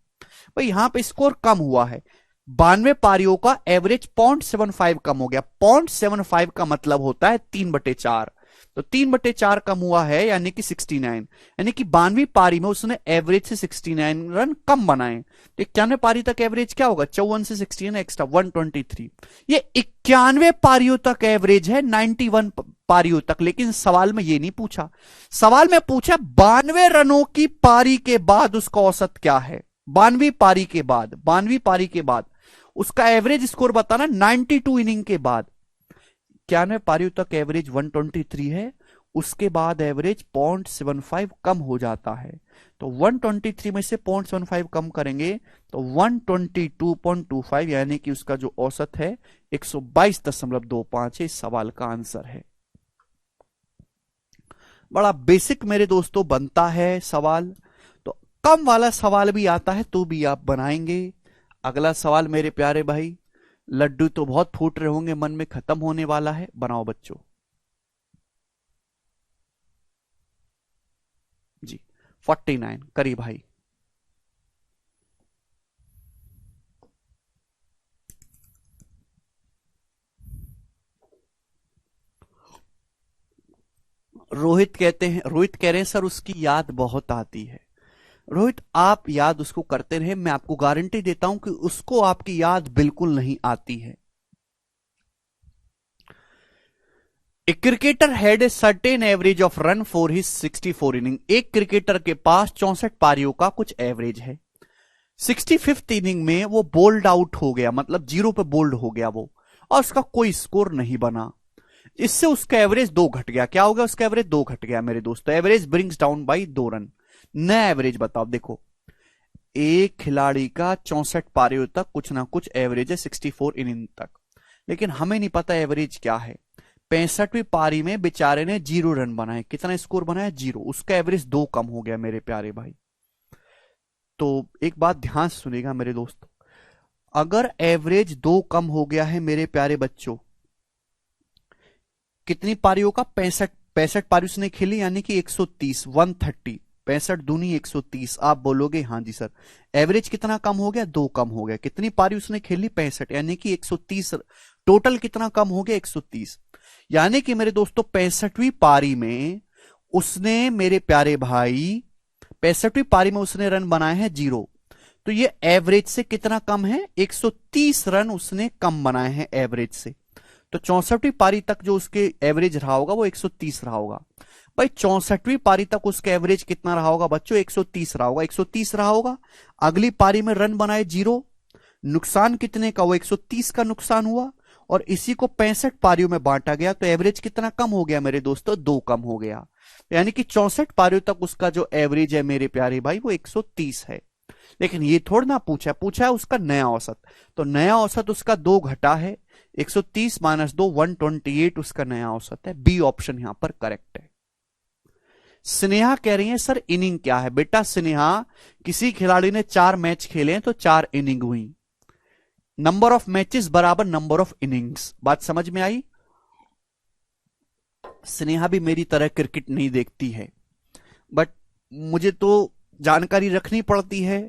भाई यहां पे स्कोर कम हुआ है, 92 पारियों का एवरेज 0.75 कम हो गया। 0.75 का मतलब होता है 3/4। तो 3/4 कम हुआ है, यानी कि 69, यानी कि 92वीं पारी में उसने एवरेज से 69 रन कम बनाए। तो 91 पारी तक एवरेज क्या होगा, 54 से 69 एक्स्ट्रा 123। ये 91 पारियों तक एवरेज है, 91 पारियों तक। लेकिन सवाल में ये नहीं पूछा, सवाल में पूछा 92 रनों की पारी के बाद उसका औसत क्या है। 92वीं पारी के बाद, 92वीं पारी के बाद उसका एवरेज स्कोर बताना 92 इनिंग के बाद। 91 पारियों तक एवरेज 123 है, उसके बाद एवरेज 0.75 कम हो जाता है। तो 123 में से 0.75 कम करेंगे तो 122.25, यानी कि उसका जो औसत है 122.25 इस सवाल का आंसर है। बड़ा बेसिक मेरे दोस्तों बनता है सवाल, तो कम वाला सवाल भी आता है तो भी आप बनाएंगे। अगला सवाल मेरे प्यारे भाई, लड्डू तो बहुत फूट रहे होंगे मन में, खत्म होने वाला है, बनाओ बच्चों जी। 49 करी भाई। रोहित कहते हैं, रोहित कह रहे हैं सर उसकी याद बहुत आती है। रोहित आप याद उसको करते रहे, मैं आपको गारंटी देता हूं कि उसको आपकी याद बिल्कुल नहीं आती है। A cricketer had a certain average of run for his 64 inning. एक क्रिकेटर के पास 64 पारियों का कुछ एवरेज है। 65th इनिंग में वो बोल्ड आउट हो गया, मतलब 0 पे बोल्ड हो गया वो, और उसका कोई स्कोर नहीं बना। इससे उसका एवरेज 2 घट गया। क्या हो गया, उसका एवरेज 2 घट गया मेरे दोस्तों। Average brings down by 2 run. नया एवरेज बताओ। देखो एक खिलाड़ी का 64 पारियों तक कुछ ना कुछ एवरेज है 64 इनिंग तक, लेकिन हमें नहीं पता एवरेज क्या है। 65वीं पारी में बेचारे ने 0 रन बनाए। कितना स्कोर बनाया, 0। उसका एवरेज 2 कम हो गया मेरे प्यारे भाई। तो एक बात ध्यान से सुनिएगा मेरे दोस्तों, अगर एवरेज 2 कम हो गया है मेरे प्यारे बच्चों, कितनी पारियों का, 65 पारी उसने खेली, यानी कि 130, 130, 65 दूनी 130। आप बोलोगे हाँ जी सर, एवरेज कितना कम हो गया, 2 कम हो गया। कितनी पारी उसने खेली, 65, यानी कि 130। टोटल कितना कम हो गया, 130। यानी कि मेरे दोस्तों 65वीं पारी में उसने, मेरे प्यारे भाई 65वीं पारी में उसने रन बनाए हैं 0। तो ये एवरेज से कितना कम है, 130 रन उसने कम बनाए हैं एवरेज से। तो 64वीं पारी तक जो उसके एवरेज रहा होगा वो 130 रहा होगा। भाई 64वीं पारी तक उसका एवरेज कितना रहा होगा बच्चों, 130 रहा होगा। 130 रहा होगा, अगली पारी में रन बनाए 0, नुकसान कितने का, वो 130 का नुकसान हुआ, और इसी को 65 पारियों में बांटा गया। तो एवरेज कितना कम हो गया मेरे दोस्तों, 2 कम हो गया। यानी कि 64 पारियों तक उसका जो एवरेज है मेरे प्यारे भाई वो 130 है। लेकिन ये थोड़ा ना पूछा है उसका नया औसत। तो नया औसत उसका 2 घटा है, 130 - 2 128 उसका नया औसत है। बी ऑप्शन यहां पर करेक्ट है। स्नेहा कह रही है सर इनिंग क्या है। बेटा स्नेहा, किसी खिलाड़ी ने 4 मैच खेले हैं तो 4 इनिंग हुई। नंबर ऑफ मैचेस बराबर नंबर ऑफ इनिंग्स। बात समझ में आई। स्नेहा भी मेरी तरह क्रिकेट नहीं देखती है, बट मुझे तो जानकारी रखनी पड़ती है।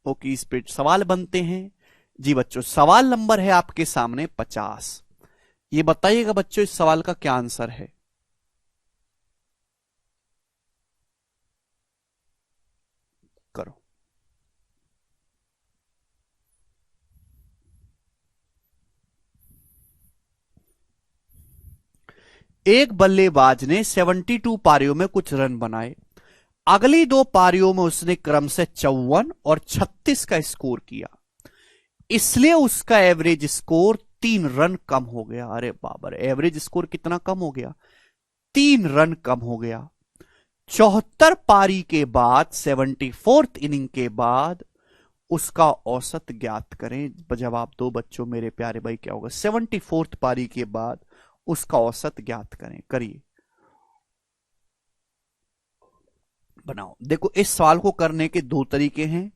ओके, इस पे सवाल बनते हैं जी बच्चों। सवाल नंबर है आपके सामने 50। ये बताइएगा बच्चों इस सवाल का क्या आंसर है। करो। एक बल्लेबाज ने 72 पारियों में कुछ रन बनाए। अगली 2 पारियों में उसने क्रम से 54 और 36 का स्कोर किया, इसलिए उसका एवरेज स्कोर 3 रन कम हो गया। अरे बाबर, एवरेज स्कोर कितना कम हो गया, 3 रन कम हो गया। 74 पारी के बाद 74th इनिंग के बाद उसका औसत ज्ञात करें। जवाब दो बच्चों मेरे प्यारे भाई, क्या होगा, 74th पारी के बाद उसका औसत ज्ञात करें। करिए, बनाओ। देखो इस सवाल को करने के 2 तरीके हैं,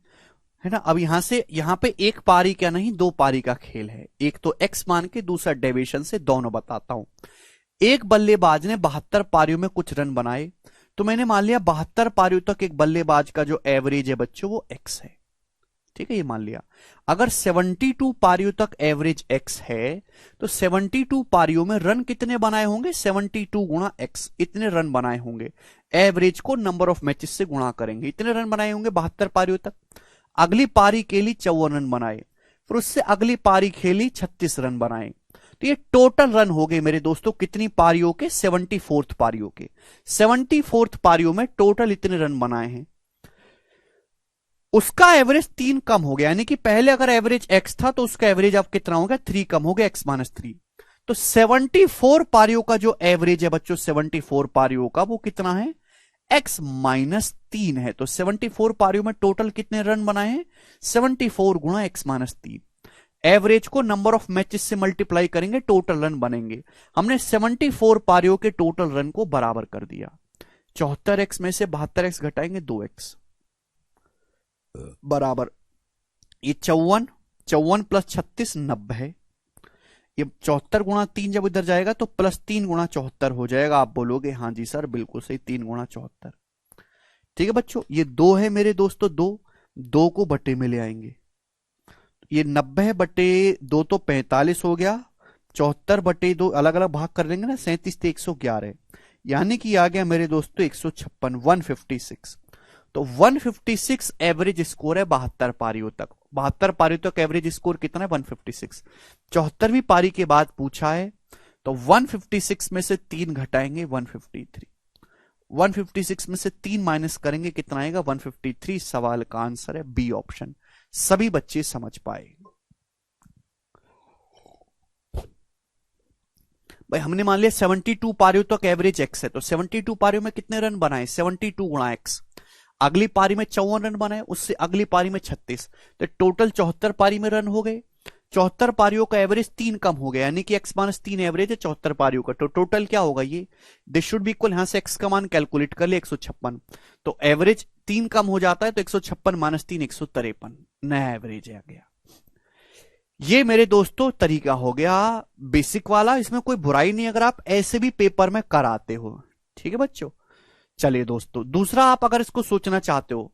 है ना। अब यहां से यहां पे 1 पारी क्या नहीं, 2 पारी का खेल है। एक तो एक्स मान के, दूसरा डेविएशन से, दोनों बताता हूं। एक बल्लेबाज ने 72 पारियों में कुछ रन बनाए, तो मैंने मान लिया 72 पारियों तक एक बल्लेबाज का जो एवरेज है बच्चों वो एक्स है। ठीक है, ये मान लिया। अगर 72 पारियों तक एवरेज x है तो 72 पारियों में रन कितने बनाए होंगे, 72 गुणा x, इतने रन बनाए होंगे। एवरेज को नंबर ऑफ मैचेस से गुणा करेंगे, इतने रन बनाए होंगे 72 पारियों तक। अगली पारी खेली 54 रन बनाए, फिर उससे अगली पारी खेली 36 रन बनाए। तो ये टोटल रन हो गए मेरे दोस्तों कितनी पारियों के, 74th पारियों के। 74th पारियों में टोटल इतने रन बनाए हैं। उसका एवरेज 3 कम हो गया, यानी कि पहले अगर एवरेज x था तो उसका एवरेज अब कितना हो गया, 3 कम हो गया, x-3। तो 74 पारियों का जो एवरेज है बच्चों, 74 पारियों का वो कितना है, x-3 है। तो 74 पारियों में टोटल कितने रन बनाए हैं, 74 गुणा x-3। एवरेज को नंबर ऑफ मैचेस से मल्टीप्लाई करेंगे, टोटल रन बनेंगे। हमने 74 पारियों के टोटल रन को बराबर कर दिया। 74x में से 72x घटाएंगे, 2x बराबर ये 54 प्लस 36 90 है। ये 74 गुणा 3 जब इधर जाएगा तो प्लस 3 गुणा 74 हो जाएगा। आप बोलोगे हाँ जी सर बिल्कुल सही, 3 गुणा 74। ठीक है बच्चों, ये 2 है मेरे दोस्तों, 2 को बटे में ले आएंगे। ये 90 बटे 2 तो 45 हो गया, 74 बटे 2 अलग अलग भाग कर देंगे ना, 37 से 111, यानी कि आ गया मेरे दोस्तों 156, 156। तो 156 एवरेज स्कोर है 72 पारियों तक। 72 पारियों तक एवरेज स्कोर कितना है, 156। 74वीं पारी के बाद पूछा है तो 156 में से 3 घटाएंगे, 153। 156 में से 3 माइनस करेंगे, कितना आएगा, 153। सवाल का आंसर है बी ऑप्शन। सभी बच्चे समझ पाए। भाई हमने मान लिया 72 पारियों तक एवरेज एक्स है, तो 72 पारियों में कितने रन बनाए, 72 गुणा एक्स। अगली पारी में 54 रन बनाए, उससे अगली पारी में 36, तो टोटल 74 पारी में रन हो गए। 74 पारियों का एवरेज 3 कम हो गया, यानी कि x-3 एवरेज है 74 पारियों का। तो टोटल क्या होगा, ये दिस शुड बी इक्वल, यहां से x का मान कैलकुलेट कर ले, 156। तो एवरेज 3 कम हो जाता है, तो 156 - 3 153 नया एवरेज आ गया। ये मेरे दोस्तों तरीका हो गया बेसिक वाला, इसमें कोई बुराई नहीं अगर आप ऐसे भी पेपर में कराते हो। ठीक है बच्चों, चलिए दोस्तों दूसरा, आप अगर इसको सोचना चाहते हो,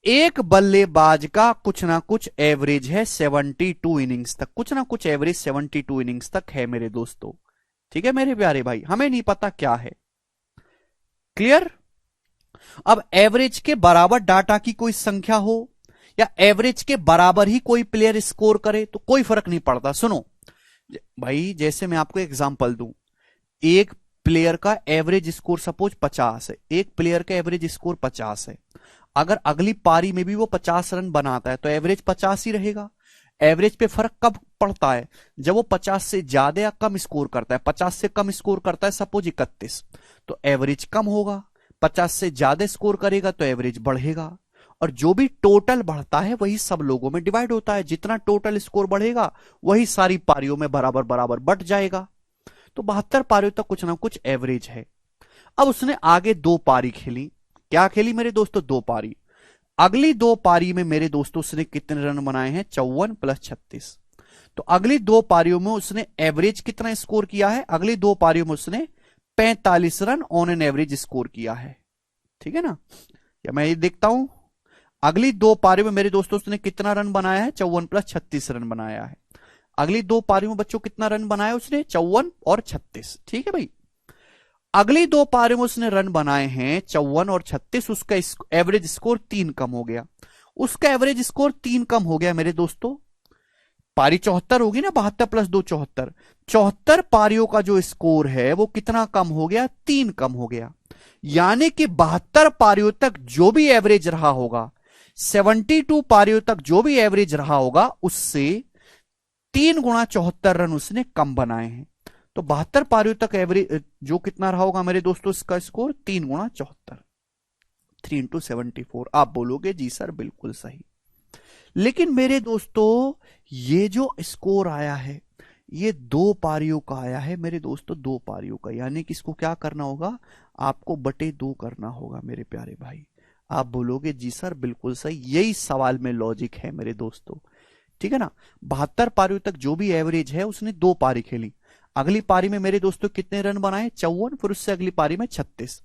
एक बल्लेबाज का कुछ ना कुछ एवरेज है 72 इनिंग्स तक, कुछ ना कुछ एवरेज 72 इनिंग्स तक है मेरे दोस्तों। ठीक है मेरे प्यारे भाई, हमें नहीं पता क्या है, क्लियर। अब एवरेज के बराबर डाटा की कोई संख्या हो या एवरेज के बराबर ही कोई प्लेयर स्कोर करे तो कोई फर्क नहीं पड़ता। सुनो भाई, जैसे मैं आपको एग्जांपल दूं, एक प्लेयर का एवरेज स्कोर सपोज 50 है, एक प्लेयर का एवरेज स्कोर 50 है। अगर अगली पारी में भी वो 50 रन बनाता है तो एवरेज 50 ही रहेगा। एवरेज पे फर्क कब पड़ता है, जब वो 50 से ज्यादा या कम स्कोर करता है। 50 से कम स्कोर करता है सपोज 31, तो एवरेज कम होगा। 50 से ज्यादा स्कोर करेगा तो एवरेज बढ़ेगा। और जो भी टोटल बढ़ता है वही सब लोगों में डिवाइड होता है, जितना टोटल स्कोर बढ़ेगा वही सारी पारियों में बराबर बराबर बढ़ जाएगा। तो 72 पारियों तक कुछ ना कुछ एवरेज है। अब उसने आगे 2 पारी खेली, क्या खेली मेरे दोस्तों, 2 पारी। अगली 2 पारी में मेरे दोस्तों उसने कितने रन बनाए हैं, 54 प्लस 36। तो अगली 2 पारियों में उसने एवरेज कितना स्कोर किया है, अगली 2 पारियों में उसने 45 run on an average score किया है। ठीक है ना, या मैं ये देखता हूं, अगली 2 पारियों में मेरे दोस्तों उसने कितना रन बनाया है, 54 प्लस 36 रन बनाया है। अगली 2 पारियों में बच्चों कितना रन बनाया उसने, 54 और 36। ठीक है भाई, अगली 2 पारियों में उसने रन बनाए हैं 54 और 36, उसका एवरेज स्कोर 3 कम हो गया। उसका एवरेज स्कोर 3 कम हो गया मेरे दोस्तों, पारी 74 होगी ना, 72 प्लस 2 74। 74 पारियों का जो स्कोर है वो कितना कम हो गया, 3 कम हो गया। यानी कि 72 पारियों तक जो भी एवरेज रहा होगा, 72 पारियों तक जो भी एवरेज रहा होगा, उससे 3 गुणा 74 रन उसने कम बनाए हैं। तो 72 पारियों तक एवरेज जो कितना रहा होगा मेरे दोस्तों, इसका स्कोर 3 गुणा 74, 3 × 74। आप बोलोगे जी सर बिल्कुल सही, लेकिन मेरे दोस्तों ये जो स्कोर आया है ये 2 पारियों का आया है मेरे दोस्तों, 2 पारियों का, यानी कि इसको क्या करना होगा, आपको बटे 2 करना होगा मेरे प्यारे भाई। आप बोलोगे जी सर बिल्कुल सही, यही सवाल में लॉजिक है मेरे दोस्तों। ठीक है ना, 72 पारियों तक जो भी एवरेज है उसने 2 पारी खेली। अगली पारी में मेरे दोस्तों कितने रन बनाए? 54, फिर उससे अगली पारी में 36।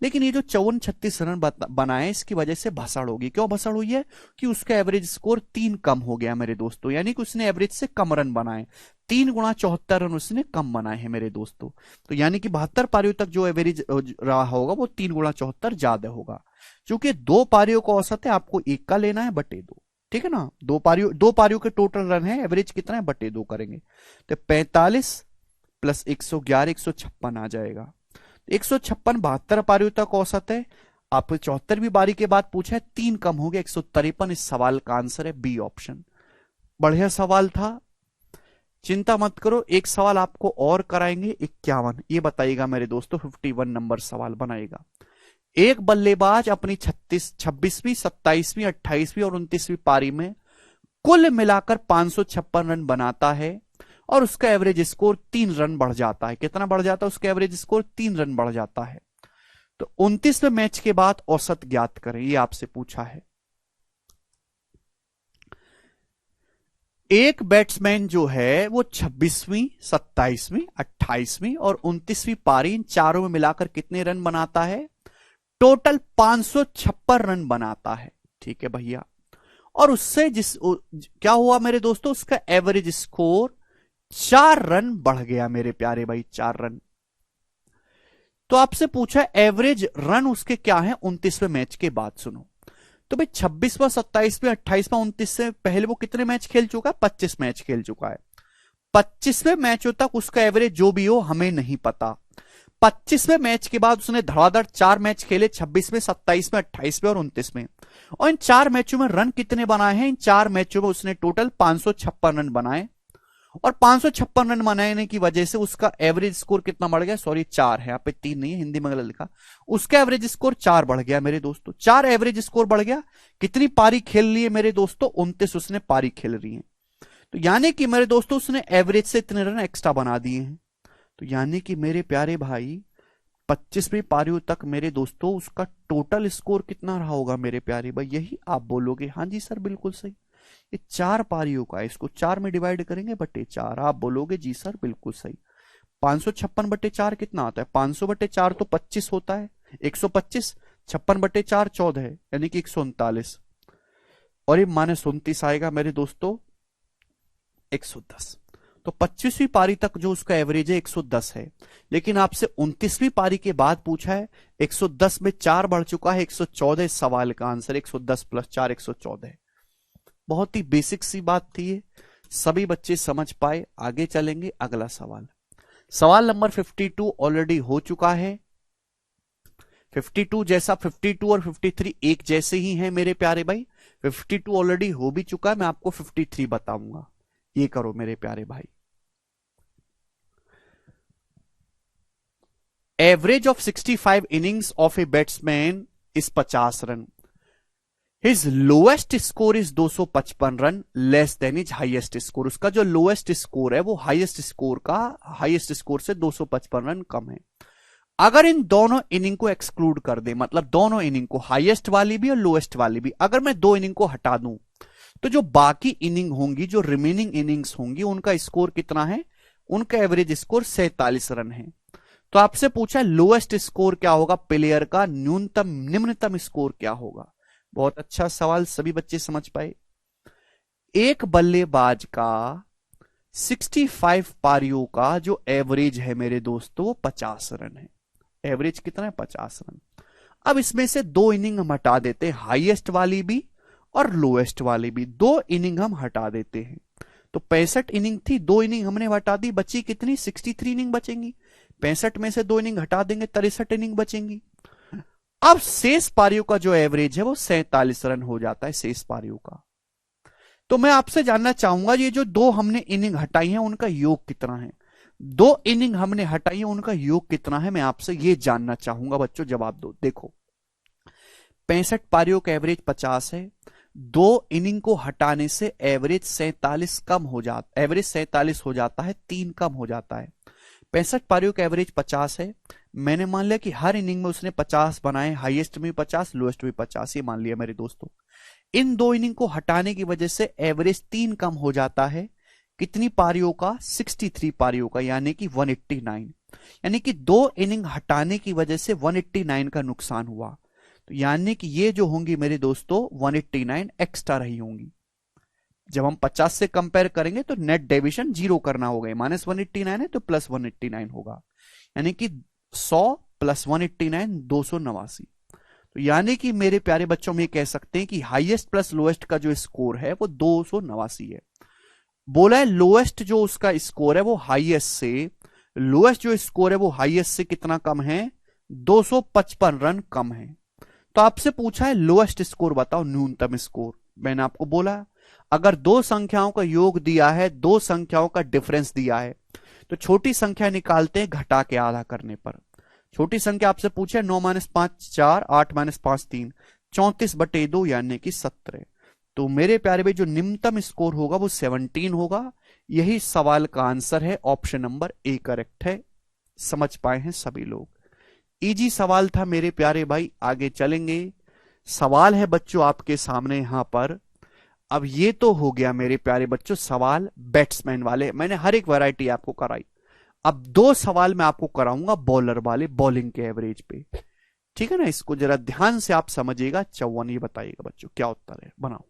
लेकिन ये जो 54-36 रन बनाए, इसकी वजह से भसड़ होगी। क्यों भसड़ हुई है? कि उसका एवरेज स्कोर 3 कम हो गया मेरे दोस्तों, यानी कि उसने एवरेज से कम रन बनाए। 3 गुणा 74 रन उसने कम बनाए हैं मेरे दोस्तों। तो यानी कि 72 पारियों तक जो एवरेज रहा होगा वो 3 गुणा 74 ज्यादा होगा। क्योंकि 2 पारियों का औसत है, आपको 1 का लेना है बटे 2, ठीक है ना। 2 पारियों के टोटल रन है, एवरेज कितना है? बटे 2 करेंगे तो 45 प्लस 111, 156 आ जाएगा। 156 72 पारियों तक औसत है। आप 74वीं पारी के बाद पूछा है, 3 कम हो गया, 153। इस सवाल का आंसर है बी ऑप्शन। बढ़िया सवाल था, चिंता मत करो। एक सवाल आपको और कराएंगे 51, ये बताइएगा मेरे दोस्तों। 51 नंबर सवाल बनाएगा। एक बल्लेबाज अपनी 26वीं, 27वीं, 28वीं और 29वीं पारी में कुल मिलाकर 556 रन बनाता है और उसका एवरेज स्कोर 3 रन बढ़ जाता है। कितना बढ़ जाता है? उसका एवरेज स्कोर 3 रन बढ़ जाता है। तो 29वें मैच के बाद औसत ज्ञात करें, ये आपसे पूछा है। एक बैट्समैन जो है वो 26वीं, 27वीं, 28वीं और 29वीं पारी, इन चारों में मिलाकर कितने रन बनाता है? टोटल 556 रन बनाता है, ठीक है भैया। और उससे क्या हुआ मेरे दोस्तों? उसका एवरेज स्कोर 4 रन बढ़ गया मेरे प्यारे भाई, 4 रन। तो आपसे पूछा एवरेज रन उसके क्या है 29वें मैच के बाद। सुनो तो भाई, 26वां, 27वां, 28वां, 29 से पहले वो कितने मैच खेल चुका है? 25 मैच खेल चुका है। 25वें मैचों तक उसका एवरेज जो भी हो हमें नहीं पता। 25वें मैच के बाद उसने धड़ाधड़ 4 मैच खेले, 26वें, 27वें, 28वें और 29वें। और इन 4 मैचों में रन कितने बनाए हैं? इन 4 मैचों में उसने टोटल 556 रन बनाए। और 556 रन बनाने की वजह से उसका एवरेज स्कोर कितना बढ़ गया? सॉरी 4 है, यहाँ पे 3 नहीं है, हिंदी में गलत लिखा। उसका एवरेज स्कोर 4 बढ़ गया मेरे दोस्तों। 4 एवरेज स्कोर बढ़ गया। कितनी पारी खेल ली है मेरे दोस्तों? 29 उसने पारी खेल रही है। तो यानी कि मेरे दोस्तों उसने एवरेज से इतने रन एक्स्ट्रा बना दिए हैं। तो यानी कि मेरे प्यारे भाई 25वीं पारियों तक मेरे दोस्तों उसका टोटल स्कोर कितना रहा होगा मेरे प्यारे भाई? यही आप बोलोगे। हाँ जी सर, बिल्कुल सही। ये 4 पारियों का है, इसको 4 में डिवाइड करेंगे बटे 4। आप बोलोगे जी सर बिल्कुल सही। 556 बटे 4 कितना आता है? 500 बटे 4 तो 25 होता है, 125। 56 बटे 4 14 है, यानी कि 139। और ये -29 आएगा मेरे दोस्तों 110। तो 25वीं पारी तक जो उसका एवरेज है 110 है। लेकिन आपसे 29वीं पारी के बाद पूछा है, 110 में 4 बढ़ चुका है, 114। सवाल का आंसर 110 प्लस 4 114। बहुत ही बेसिक सी बात थी ये, सभी बच्चे समझ पाए। आगे चलेंगे, अगला सवाल। सवाल नंबर 52 ऑलरेडी हो चुका है। 52 जैसा 52 और 53 एक जैसे ही हैं मेरे प्यारे भाई। 52 ऑलरेडी हो भी चुका है, मैं आपको 53 बताऊंगा। ये करो मेरे प्यारे भाई। Average of 65 innings of a batsman is 50 run. His lowest score is 255 run less than his highest score. उसका जो लोएस्ट स्कोर है वो हाईएस्ट स्कोर से 255 रन कम है। अगर इन दोनों इनिंग को एक्सक्लूड कर दे, मतलब दोनों इनिंग को, हाईएस्ट वाली भी और लोएस्ट वाली भी, अगर मैं 2 इनिंग को हटा दूं तो जो बाकी इनिंग होंगी, जो रिमेनिंग इनिंग्स होंगी, उनका स्कोर कितना है? उनका एवरेज स्कोर 47 रन है। तो आपसे पूछा लोएस्ट स्कोर क्या होगा प्लेयर का, निम्नतम स्कोर क्या होगा? बहुत अच्छा सवाल, सभी बच्चे समझ पाए। एक बल्लेबाज का 65 पारियों का जो एवरेज है मेरे दोस्तों वो 50 रन है। एवरेज कितना है? 50 रन। अब इसमें से 2 इनिंग हम हटा देते हैं, हाईएस्ट वाली भी और लोएस्ट वाली भी। 2 इनिंग हम हटा देते हैं। तो 65 इनिंग थी, 2 इनिंग हमने हटा दी, बची कितनी? 63 इनिंग बचेंगी। 65 में से 2 इनिंग हटा देंगे, 63 इनिंग बचेंगी। अब शेष पारियों का जो एवरेज है वो 47 रन हो जाता है शेष पारियों का। तो मैं आपसे जानना चाहूंगा ये जो 2 हमने इनिंग हटाई है उनका योग कितना है? 2 इनिंग हमने हटाई है उनका योग कितना है, मैं आपसे ये जानना चाहूंगा। बच्चों जवाब दो। देखो 65 पारियों का एवरेज 50 है, 2 इनिंग को हटाने से एवरेज 47 कम हो जाता, एवरेज 47 हो जाता है, 3 कम हो जाता है। 65 पारियों का एवरेज 50 है। मैंने मान लिया कि हर इनिंग में उसने 50 बनाए, हाईएस्ट में 50, लोएस्ट में 50, ये मान लिया मेरे दोस्तों। इन 2 इनिंग को हटाने की वजह से एवरेज 3 कम हो जाता है। कितनी पारियों का? 63 पारियों का, यानी कि 189। यानी कि 2 इनिंग हटाने की वजह से 189 का नुकसान हुआ। तो यानी कि ये जो होंगी मेरे दोस्तों 189 एक्स्ट्रा रही होंगी। जब हम 50 से कंपेयर करेंगे तो नेट डेविएशन 0 करना होगा। -189 है तो +189 होगा, यानी कि 100 + 189 289। तो यानी कि मेरे प्यारे बच्चों में कह सकते हैं कि हाईएस्ट प्लस लोएस्ट का जो स्कोर है वो 289 है। बोला है लोएस्ट जो उसका स्कोर है वो हाईएस्ट से, लोएस्ट जो स्कोर है वो हाईएस्ट से कितना कम है? 255 रन कम है। तो आपसे पूछा है लोएस्ट स्कोर बताओ, न्यूनतम स्कोर। मैंने आपको बोला अगर दो संख्याओं का योग दिया है, दो संख्याओं का डिफरेंस दिया है, तो छोटी संख्या निकालते हैं घटा के आधा करने पर। छोटी संख्या आपसे पूछे 9 - 5 4, 8 - 5 3, 34/2 यानी कि 17। तो मेरे प्यारे भाई जो निम्नतम स्कोर होगा वो 17 होगा। यही सवाल का आंसर है, ऑप्शन नंबर ए करेक्ट है। समझ पाए हैं सभी लोग? इजी सवाल था मेरे प्यारे भाई, आगे चलेंगे। सवाल है बच्चों आपके सामने यहां पर। अब ये तो हो गया मेरे प्यारे बच्चों सवाल बैट्समैन वाले, मैंने हर एक वैरायटी आपको कराई। अब 2 सवाल मैं आपको कराऊंगा बॉलर वाले, बॉलिंग के एवरेज पे। ठीक है ना? इसको जरा ध्यान से आप समझिएगा। 54, ये बताइएगा बच्चों क्या उत्तर है, बनाओ।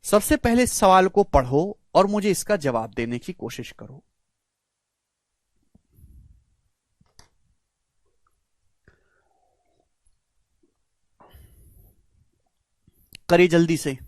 सबसे पहले इस सवाल को पढ़ो और मुझे इसका जवाब देने की कोशिश करो। करिए जल्दी से।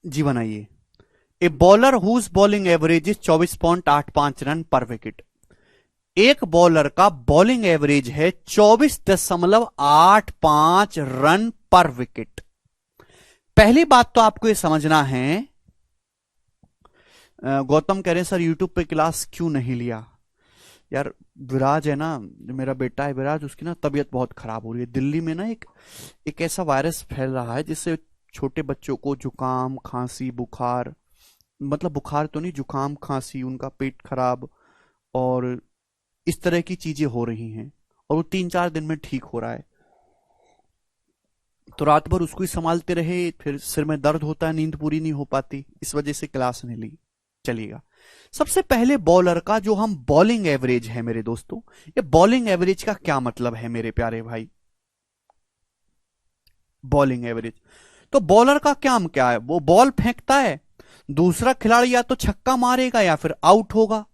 जी बनाइए। A bowler whose bowling average is 24.85 run per wicket. एक बॉलर का बॉलिंग एवरेज है 24.85 रन पर विकेट। पहली बात तो आपको यह समझना है, गौतम कह रहे हैं सर यूट्यूब पे क्लास क्यों नहीं लिया? यार विराज है ना, जो मेरा बेटा है विराज, उसकी ना तबीयत बहुत खराब हो रही है। दिल्ली में ना एक ऐसा वायरस फैल रहा है जिससे छोटे बच्चों को जुकाम खांसी बुखार, मतलब बुखार तो नहीं, जुकाम खांसी, उनका पेट खराब और इस तरह की चीजें हो रही हैं। और वो 3-4 दिन में ठीक हो रहा है। तो रात भर उसको ही संभालते रहे, फिर सिर में दर्द होता है, नींद पूरी नहीं हो पाती, इस वजह से क्लास नहीं ली। चलिएगा, सबसे पहले बॉलर का जो हम बॉलिंग एवरेज है मेरे दोस्तों, ये बॉलिंग एवरेज का क्या मतलब है मेरे प्यारे भाई? बॉलिंग एवरेज, तो बॉलर का काम क्या है? वो बॉल फेंकता है, दूसरा खिलाड़ी या तो छक्का मारेगा या फिर आउट होगा।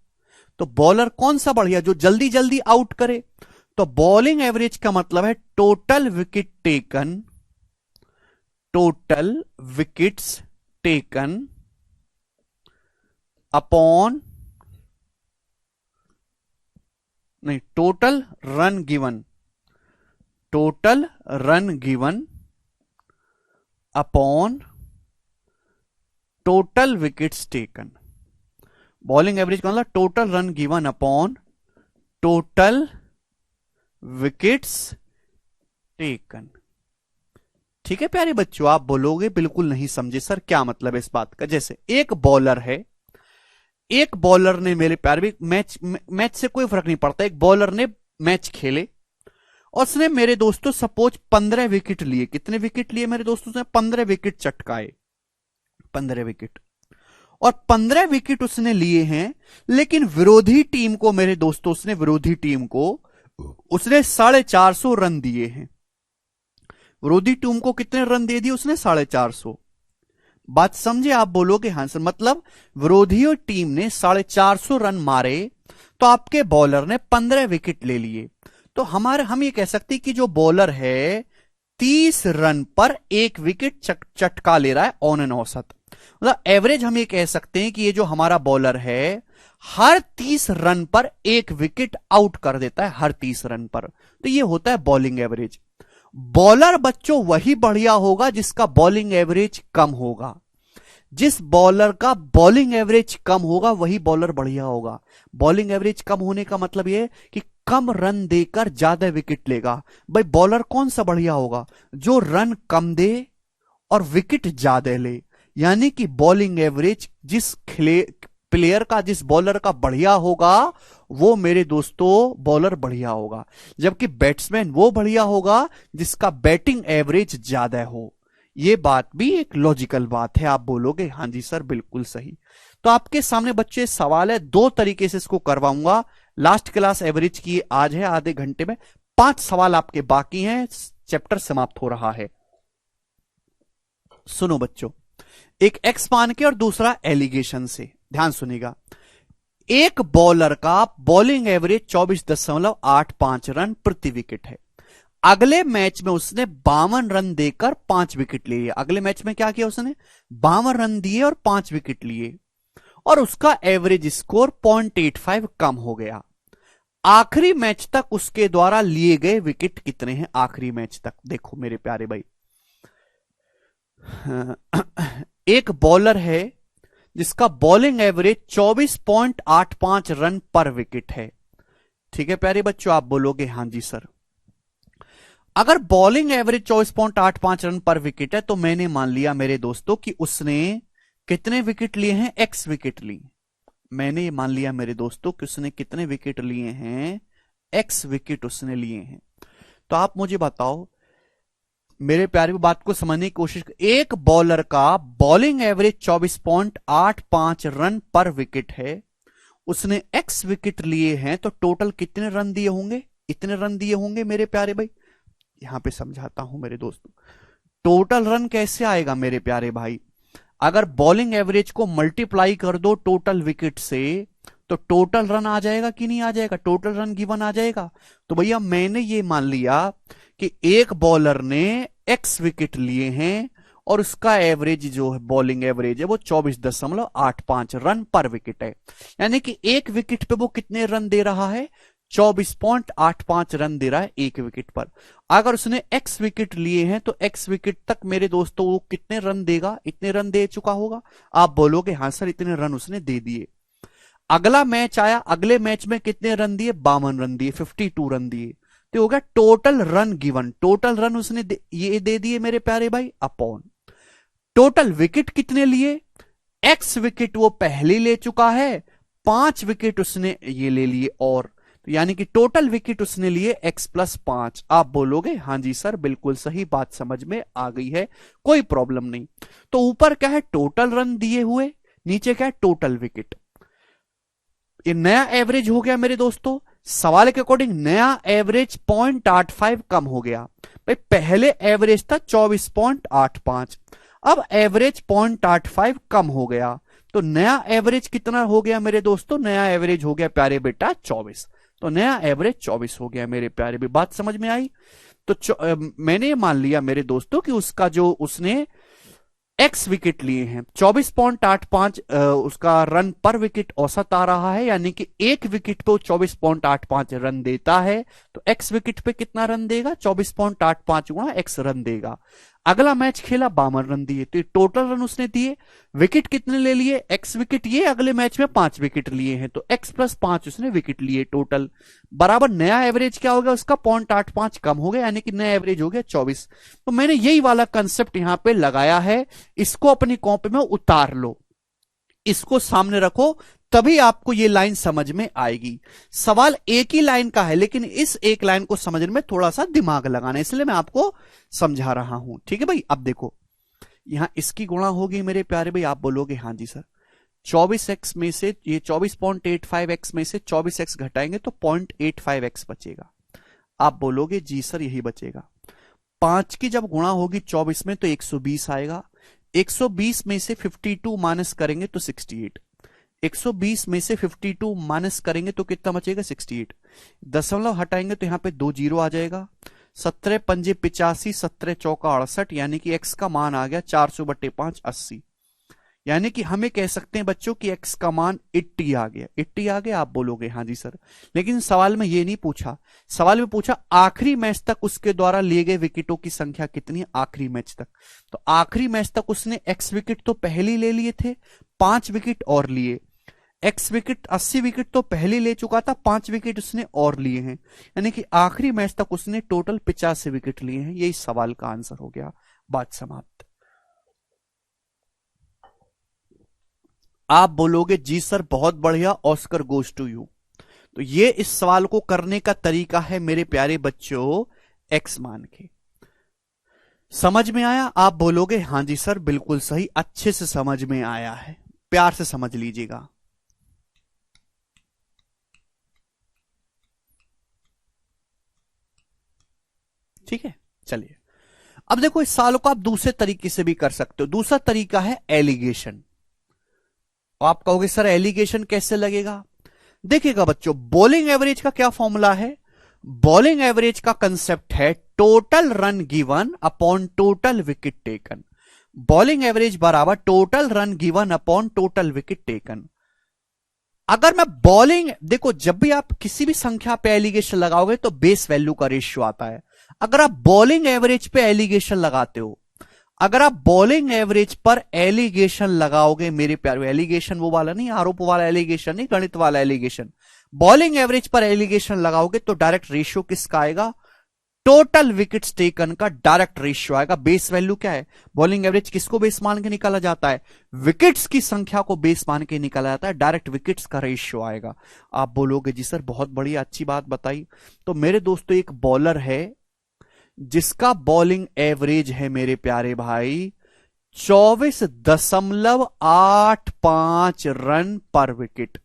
तो बॉलर कौन सा बढ़िया, जो जल्दी जल्दी आउट करे। तो बॉलिंग एवरेज का मतलब है total wicket taken, total wickets taken upon, नहीं, total run given, total run given upon total wickets taken. Bowling average का मतलब total run given upon total wickets taken. ठीक है प्यारे बच्चों, आप बोलोगे बिल्कुल नहीं समझे सर, क्या मतलब है इस बात का? जैसे एक बॉलर है, एक बॉलर ने, मेरे प्यारे, मैच से कोई फर्क नहीं पड़ता, एक बॉलर ने मैच खेले और उसने मेरे दोस्तों सपोज 15 विकेट लिए। कितने विकेट लिए मेरे दोस्तों? उसने 15 विकेट चटकाए, 15 विकेट। और 15 विकेट उसने लिए हैं, लेकिन विरोधी टीम को मेरे दोस्तों, उसने विरोधी टीम को उसने 450 रन दिए हैं। विरोधी टीम को कितने रन दे दिए उसने? 450। बात समझे? आप बोलोगे हाँ सर, मतलब विरोधी टीम ने 450 रन मारे तो आपके बॉलर ने 15 विकेट ले लिए। तो हम ये कह सकते हैं कि जो बॉलर है 30 रन पर एक विकेट चटका ले रहा है ऑन एन औसत। मतलब एवरेज हम ये कह सकते हैं कि ये जो हमारा बॉलर है हर 30 रन पर एक विकेट आउट कर देता है, हर 30 रन पर। तो ये होता है बॉलिंग एवरेज। बॉलर बच्चों वही बढ़िया होगा जिसका बॉलिंग एवरेज कम होगा। जिस बॉलर का बॉलिंग एवरेज कम होगा वही बॉलर बढ़िया होगा। बॉलिंग एवरेज कम होने का मतलब यह कि कम रन देकर ज्यादा विकेट लेगा। भाई बॉलर कौन सा बढ़िया होगा? जो रन कम दे और विकेट ज्यादा ले। यानी कि बॉलिंग एवरेज जिस प्लेयर का, जिस बॉलर का बढ़िया होगा वो मेरे दोस्तों बॉलर बढ़िया होगा। जबकि बैट्समैन वो बढ़िया होगा जिसका बैटिंग एवरेज ज्यादा हो। ये बात भी एक लॉजिकल बात है। आप बोलोगे हाँ जी सर बिल्कुल सही। तो आपके सामने बच्चे सवाल है, 2 तरीके से इसको करवाऊंगा। लास्ट क्लास एवरेज की आज है, आधे घंटे में 5 सवाल आपके बाकी हैं, चैप्टर समाप्त हो रहा है। सुनो बच्चों, एक एक्स मान के और दूसरा एलिगेशन से, ध्यान सुनिएगा। एक बॉलर का बॉलिंग एवरेज 24.85 रन प्रति विकेट है। अगले मैच में उसने 52 रन देकर 5 विकेट लिए। अगले मैच में क्या किया उसने? 52 रन दिए और 5 विकेट लिए, और उसका एवरेज स्कोर 0.85 कम हो गया। आखिरी मैच तक उसके द्वारा लिए गए विकेट कितने हैं? आखिरी मैच तक देखो मेरे प्यारे भाई, एक बॉलर है जिसका bowling average 24.85 run per wicket है। ठीक है प्यारे बच्चों, आप बोलोगे हां जी सर। अगर bowling average 24.85 run per wicket है तो मैंने मान लिया मेरे दोस्तों कि उसने कितने विकेट लिए हैं? एक्स विकेट लिए। मैंने ये मान लिया मेरे दोस्तों कि उसने कितने विकेट लिए हैं? एक्स विकेट उसने लिए हैं। तो आप मुझे बताओ मेरे प्यारे, बात को समझने की कोशिश। एक बॉलर का bowling average 24.85 run per wicket है, उसने एक्स विकेट लिए हैं, तो टोटल कितने रन दिए होंगे? इतने रन दिए होंगे मेरे प्यारे भाई। यहां पे समझाता हूं मेरे दोस्तों, टोटल रन कैसे आएगा मेरे प्यारे भाई? अगर बॉलिंग एवरेज को मल्टीप्लाई कर दो टोटल विकेट से तो टोटल रन आ जाएगा कि नहीं आ जाएगा? टोटल रन गिवन आ जाएगा। तो भैया मैंने ये मान लिया कि एक बॉलर ने एक्स विकेट लिए हैं और उसका एवरेज जो है, बॉलिंग एवरेज है, वो 24.85 रन पर विकेट है। यानी कि एक विकेट पे वो कितने रन दे रहा है? 24.85 रन दे रहा है एक विकेट पर। अगर उसने एक्स विकेट लिए हैं तो एक्स विकेट तक मेरे दोस्तों वो कितने रन देगा? इतने रन दे चुका होगा। आप बोलोगे हाँ सर इतने रन उसने दे दिए। अगला मैच आया, अगले मैच में कितने रन दिए? 52 रन दिए, 52 रन दिए। तो हो गया total run given. Total run उसने ये दे दिए मेरे प्यारे भाई, अपॉन टोटल विकेट कितने लिए? एक्स विकेट वो पहले ले चुका है, 5 विकेट उसने ये ले लिए और, तो यानी कि टोटल विकेट उसने लिए x+5। आप बोलोगे हाँ जी सर बिल्कुल सही, बात समझ में आ गई है, कोई प्रॉब्लम नहीं। तो ऊपर क्या है टोटल रन दिए हुए, नीचे क्या है टोटल विकेट। ये नया एवरेज हो गया मेरे दोस्तों, सवाल के अकॉर्डिंग नया एवरेज 0.85 कम हो गया। भाई पहले एवरेज था 24.85, अब एवरेज 0.85 कम हो गया, तो नया एवरेज कितना हो गया मेरे दोस्तों, नया एवरेज हो गया प्यारे बेटा 24। तो नया एवरेज 24 हो गया मेरे प्यारे भी, बात समझ में आई। तो मैंने ये मान लिया मेरे दोस्तों कि उसका जो उसने एक्स विकेट लिए हैं 24.85 उसका रन पर विकेट औसत आ रहा है, यानी कि एक विकेट पे 24.85 रन देता है, तो एक्स विकेट पे कितना रन देगा 24.85 गुणा एक्स रन देगा। अगला मैच खेला 52 रन दिए, तो टोटल रन उसने दिए, विकेट कितने ले लिए एक्स विकेट, ये अगले मैच में 5 विकेट लिए हैं, तो x+5 उसने विकेट लिए टोटल, बराबर नया एवरेज क्या हो गया उसका 0.85 कम हो गया, यानी कि नया एवरेज हो गया 24। तो मैंने यही वाला कंसेप्ट यहां पे लगाया है, इसको अपनी कॉपी में उतार लो, इसको सामने रखो, तभी आपको ये लाइन समझ में आएगी। सवाल एक ही लाइन का है, लेकिन इस एक लाइन को समझने में थोड़ा सा दिमाग लगाना है, इसलिए मैं आपको समझा रहा हूं, ठीक है भाई। अब देखो यहां इसकी गुणा होगी मेरे प्यारे भाई, आप बोलोगे हाँ जी सर 24x में से ये 24.85x में से 24x घटाएंगे तो 0.85x बचेगा। आप बोलोगे जी सर यही बचेगा। 5 की जब गुणा होगी 24 में तो 120 आएगा, 120 में से 52 माइनस करेंगे तो 68, 120 में से 52 माइनस करेंगे तो कितना बचेगा 68, दशमलव हटाएंगे तो यहां पे 2 जीरो आ जाएगा, 17 पंजे 85, 17 चौका 68, यानी कि x का मान आ गया 400/5 80, यानी कि हमें कह सकते हैं बच्चों कि x का मान 80 आ गया। 80 आ गया, आप बोलोगे हाँ जी सर, लेकिन सवाल में ये नहीं पूछा, सवाल में पूछा आखिरी मैच तक उसके द्वारा लिए गए विकेटों की संख्या कितनी है आखिरी मैच तक। तो आखिरी मैच तक उसने x विकेट तो पहले ले लिए थे, 5 विकेट और लिए, x विकेट 80 विकेट तो पहले ले चुका था, 5 विकेट उसने और लिए हैं, यानी कि आखिरी मैच तक उसने टोटल 85 विकेट लिए हैं। यही सवाल का आंसर हो गया, बात समाप्त। आप बोलोगे जी सर बहुत बढ़िया, ऑस्कर गोज टू यू। तो ये इस सवाल को करने का तरीका है मेरे प्यारे बच्चों, एक्स मान के। समझ में आया? आप बोलोगे हां जी सर बिल्कुल सही, अच्छे से समझ में आया है, प्यार से समझ लीजिएगा। ठीक है, चलिए अब देखो इस सवाल को आप दूसरे तरीके से भी कर सकते हो। दूसरा तरीका है एलिगेशन। आप कहोगे सर एलिगेशन कैसे लगेगा? देखिएगा बच्चों, बॉलिंग एवरेज का क्या फॉर्मूला है? बॉलिंग एवरेज का कंसेप्ट है total run given upon total wicket taken. Bowling average बराबर total run given upon total wicket taken. अगर मैं बॉलिंग, देखो जब भी आप किसी भी संख्या पे एलिगेशन लगाओगे तो बेस वैल्यू का रेशियो आता है। अगर आप बॉलिंग एवरेज पे एलिगेशन लगाते हो, अगर आप बॉलिंग एवरेज पर एलिगेशन लगाओगे मेरे प्यारे, एलिगेशन वो वाला नहीं, आरोप वाला एलिगेशन नहीं, गणित वाला एलिगेशन, बॉलिंग एवरेज पर एलिगेशन लगाओगे तो डायरेक्ट रेशियो किसका आएगा? टोटल विकेट्स टेकन का डायरेक्ट रेशियो आएगा। बेस वैल्यू क्या है? बॉलिंग एवरेज किसको बेस मान के निकाला जाता है? विकेट्स की संख्या को बेस मान के निकाला जाता है, डायरेक्ट विकेट्स का रेशियो आएगा। आप बोलोगे जी सर बहुत बढ़िया, अच्छी बात बताई। तो मेरे दोस्तों एक बॉलर है जिसका बॉलिंग एवरेज है मेरे प्यारे भाई 24.85 run per wicket,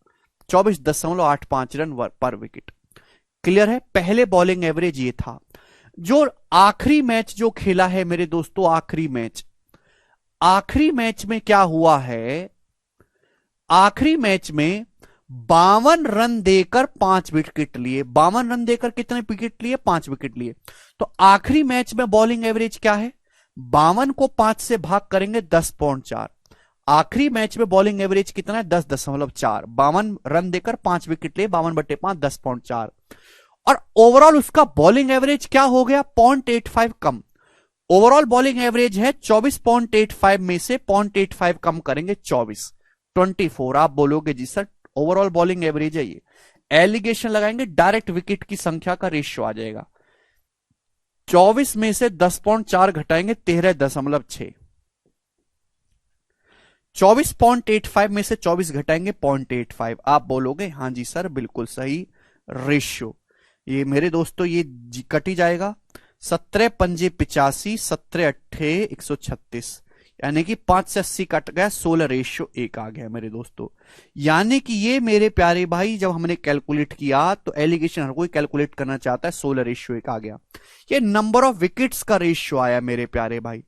24.85 run per wicket. Clear है? पहले बॉलिंग एवरेज ये था। जो आखिरी मैच जो खेला है मेरे दोस्तों, आखिरी मैच में क्या हुआ है? आखिरी मैच में 52 रन देकर 5 विकेट लिए। 52 रन देकर कितने विकेट लिए? 5 विकेट लिए। तो आखिरी मैच में बॉलिंग एवरेज क्या है? 52 को 5 से भाग करेंगे 10.4। आखिरी मैच में बॉलिंग एवरेज कितना है? 10.4। 52 रन देकर 5 विकेट लिए, 52/5 10.4। और ओवरऑल उसका बॉलिंग एवरेज क्या हो गया? 0.85 कम। ओवरऑल बॉलिंग एवरेज है 24.85 में से 0.85 कम करेंगे 24। आप बोलोगे जी सर ओवरऑल बॉलिंग एवरेज है ये, एलिगेशन लगाएंगे डायरेक्ट विकेट की संख्या का रेशियो आ जाएगा। 24 में से 10.4 घटाएंगे 13.6। 24.85 में से 24 घटाएंगे 0.85। आप बोलोगे हां जी सर बिल्कुल सही, रेशियो। ये मेरे दोस्तों ये कट ही जाएगा। 17 पंजे 85, 17 अट्ठे 136, यानी कि 5 से 80 कट गया, 16:1 आ गया मेरे दोस्तों। यानी कि ये मेरे प्यारे भाई जब हमने कैलकुलेट किया तो एलिगेशन हर कोई कैलकुलेट करना चाहता है, 16:1 आ गया। ये नंबर ऑफ विकेट्स का रेशियो आया मेरे प्यारे भाई,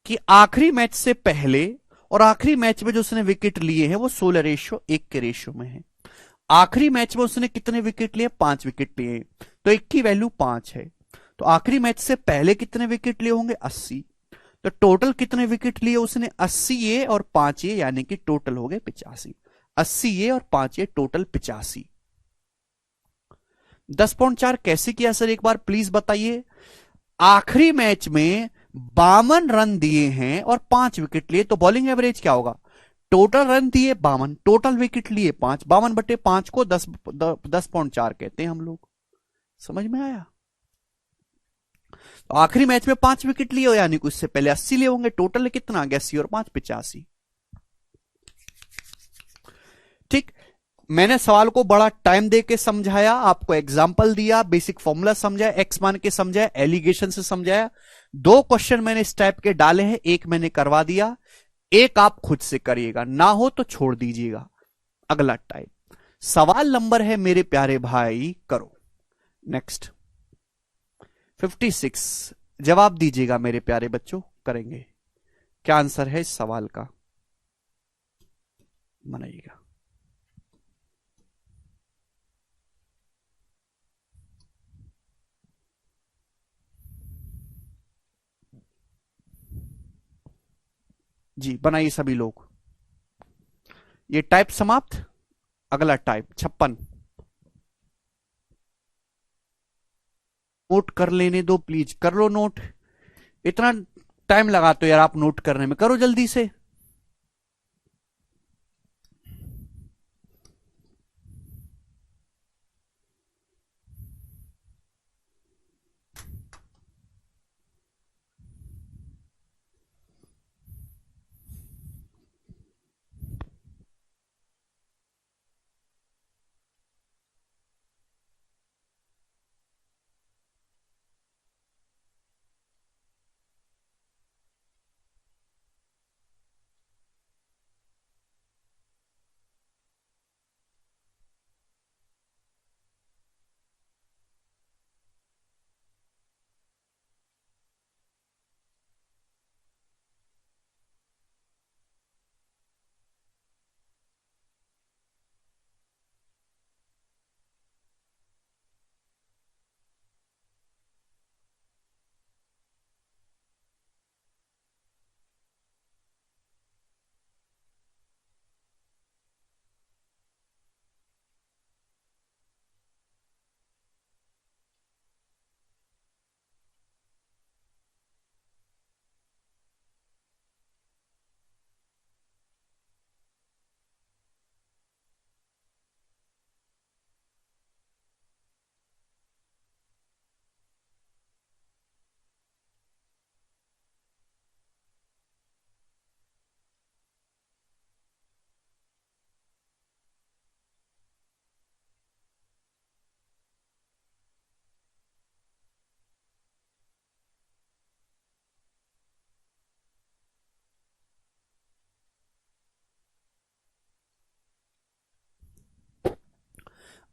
कि आखिरी मैच से पहले और आखिरी मैच में जो उसने विकेट लिए हैं वो 16:1 के रेशियो में है। आखिरी मैच में उसने कितने विकेट लिए? 5 विकेट लिए, तो एक की वैल्यू 5 है। तो आखिरी मैच से पहले कितने विकेट लिए होंगे? 80। तो टोटल कितने विकेट लिए उसने? 80 ये और 5 ये, यानी कि टोटल हो गए 85। 80 ये और 5 ये, टोटल 85। 10.4 कैसे किया सर, एक बार प्लीज बताइए। आखिरी मैच में 52 रन दिए हैं और 5 विकेट लिए, तो बॉलिंग एवरेज क्या होगा? टोटल रन दिए 52, टोटल विकेट लिए 5, 52/5 को 10.4 कहते हैं हम लोग। समझ में आया? तो आखिरी मैच में 5 विकेट लिए हो, यानी कि उससे पहले 80 लिए होंगे। टोटल कितना आ गया? 80 और 5 85। ठीक, मैंने सवाल को बड़ा टाइम दे के समझाया, आपको एग्जाम्पल दिया, बेसिक फॉर्मूला समझाया, एक्स मान के समझाया, एलिगेशन से समझाया। 2 क्वेश्चन मैंने इस टाइप के डाले हैं, एक मैंने करवा दिया, एक आप खुद से करिएगा, ना हो तो छोड़ दीजिएगा। अगला टाइप सवाल नंबर है मेरे प्यारे भाई, करो नेक्स्ट 56। जवाब दीजिएगा मेरे प्यारे बच्चों, करेंगे। क्या आंसर है इस सवाल का? बनाइएगा। जी बनाइए सभी लोग। ये टाइप समाप्त। अगला टाइप 56। नोट कर लेने दो प्लीज, कर लो नोट। इतना टाइम लगा तो यार आप नोट करने में, करो जल्दी से।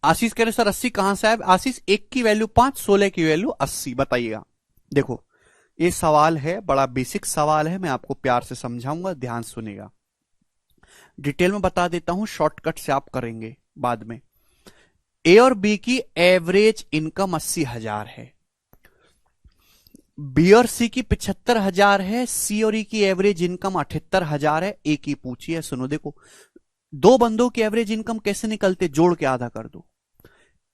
आशीष कह रहे सर 80 कहां से आए? आशीष, 1 की वैल्यू 5, 16 की वैल्यू 80, बताइएगा। देखो ये सवाल है, बड़ा बेसिक सवाल है, मैं आपको प्यार से समझाऊंगा, ध्यान सुनेगा। डिटेल में बता देता हूं, शॉर्टकट से आप करेंगे बाद में। ए और बी की एवरेज इनकम 80,000 है, बी और सी की 75,000 है, सी और ई की एवरेज इनकम 78,000 है। ए की पूछी है, सुनो देखो, 2 बंदों की एवरेज इनकम कैसे निकलते? जोड़ के आधा कर दो।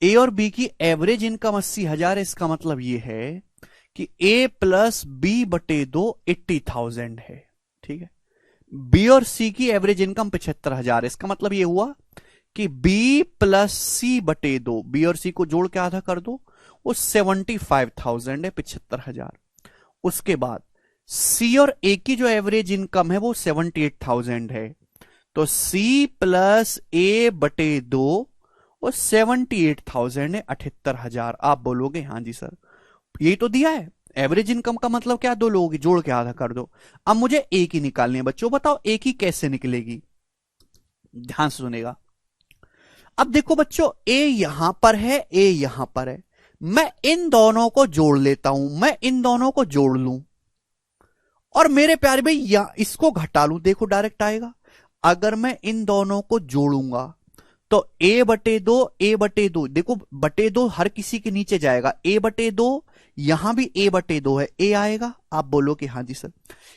ए और बी की एवरेज इनकम 80,000 है, इसका मतलब यह है कि ए प्लस बी बटे 2 80,000 है। ठीक है, बी और सी की एवरेज इनकम 75,000 है, इसका मतलब यह हुआ कि बी प्लस सी बटे 2, बी और सी को जोड़ के आधा कर दो, वो 75,000 है, 75,000। उसके बाद सी और ए की जो एवरेज इनकम है वो 78,000 है, तो सी प्लस ए बटे 2 वो 78,000 है, 78,000। आप बोलोगे हाँ जी सर, यही तो दिया है। एवरेज इनकम का मतलब क्या, दो लोगों की जोड़ के आधा कर दो। अब मुझे ए की निकालनी है बच्चों, बताओ ए की कैसे निकलेगी, ध्यान से सुनेगा। अब देखो बच्चों, ए यहां पर है, ए यहां पर है, मैं इन दोनों को जोड़ लेता हूं, मैं इन दोनों को जोड़ लूं और मेरे प्यारे भाई या इसको घटा लूं, देखो डायरेक्ट आएगा। अगर मैं इन दोनों को जोड़ूंगा तो ए बटे दो, ए बटे दो, देखो बटे दो हर किसी के नीचे जाएगा, ए बटे दो, यहां भी ए बटे दो है, ए आएगा। आप बोलो कि हाँ जी सर।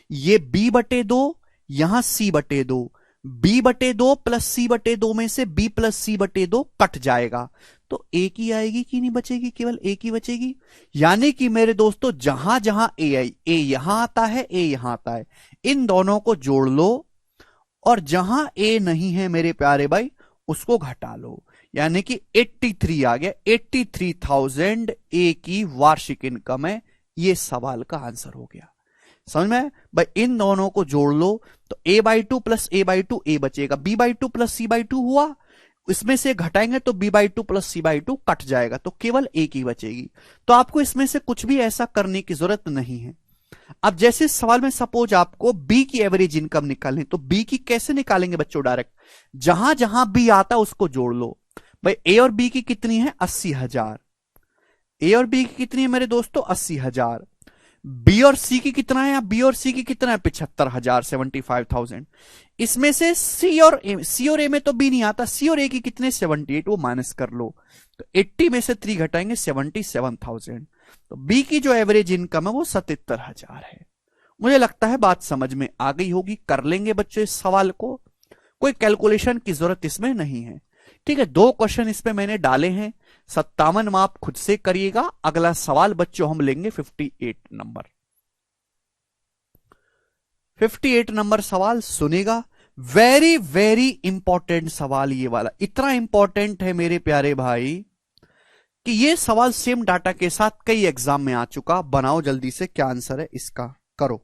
ये बी बटे दो, यहां सी बटे दो, बी बटे दो प्लस सी बटे दो में से बी प्लस सी बटे दो कट जाएगा, तो ए की आएगी कि नहीं बचेगी, केवल ए की बचेगी। यानी कि मेरे दोस्तों जहां जहां ए आई, ए यहां आता है, ए यहां आता है, इन दोनों को जोड़ लो और जहां ए नहीं है मेरे प्यारे भाई उसको घटा लो, यानी कि 83 आ गया। 83,000 ए की वार्षिक इनकम है, ये सवाल का आंसर हो गया। समझ में भाई, इन दोनों को जोड़ लो तो a/2 प्लस a/2 ए बचेगा, b/2 प्लस c/2 हुआ, इसमें से घटाएंगे तो b/2 प्लस c/2 कट जाएगा, तो केवल a की बचेगी। तो आपको इसमें से कुछ भी ऐसा करने की जरूरत नहीं है। अब जैसे इस सवाल में सपोज आपको बी की एवरेज इनकम निकालनी, तो बी की कैसे निकालेंगे बच्चों, डायरेक्ट जहां जहां बी आता उसको जोड़ लो। भाई ए और बी की कितनी है, 80,000, ए और बी की कितनी है मेरे दोस्तों, 80,000। बी और सी की कितना है, बी और सी की कितना है, 75,000, 75,000। इसमें से सी और ए में तो बी नहीं आता, सी और ए की कितने, 78, वो माइनस कर लो, तो 80 में से 3 घटाएंगे 77,000। तो बी की जो एवरेज इनकम है वो 77,000 है। मुझे लगता है बात समझ में आ गई होगी, कर लेंगे बच्चों इस सवाल को, कोई कैलकुलेशन की जरूरत इसमें नहीं है। ठीक है, 2 क्वेश्चन इसमें मैंने डाले हैं, 57 माप खुद से करिएगा। अगला सवाल बच्चों हम लेंगे 58 नंबर। 58 नंबर सवाल सुनेगा, वेरी वेरी इंपॉर्टेंट सवाल ये वाला, इतना इंपॉर्टेंट है मेरे प्यारे भाई कि ये सवाल सेम डाटा के साथ कई एग्जाम में आ चुका। बनाओ जल्दी से, क्या आंसर है इसका, करो।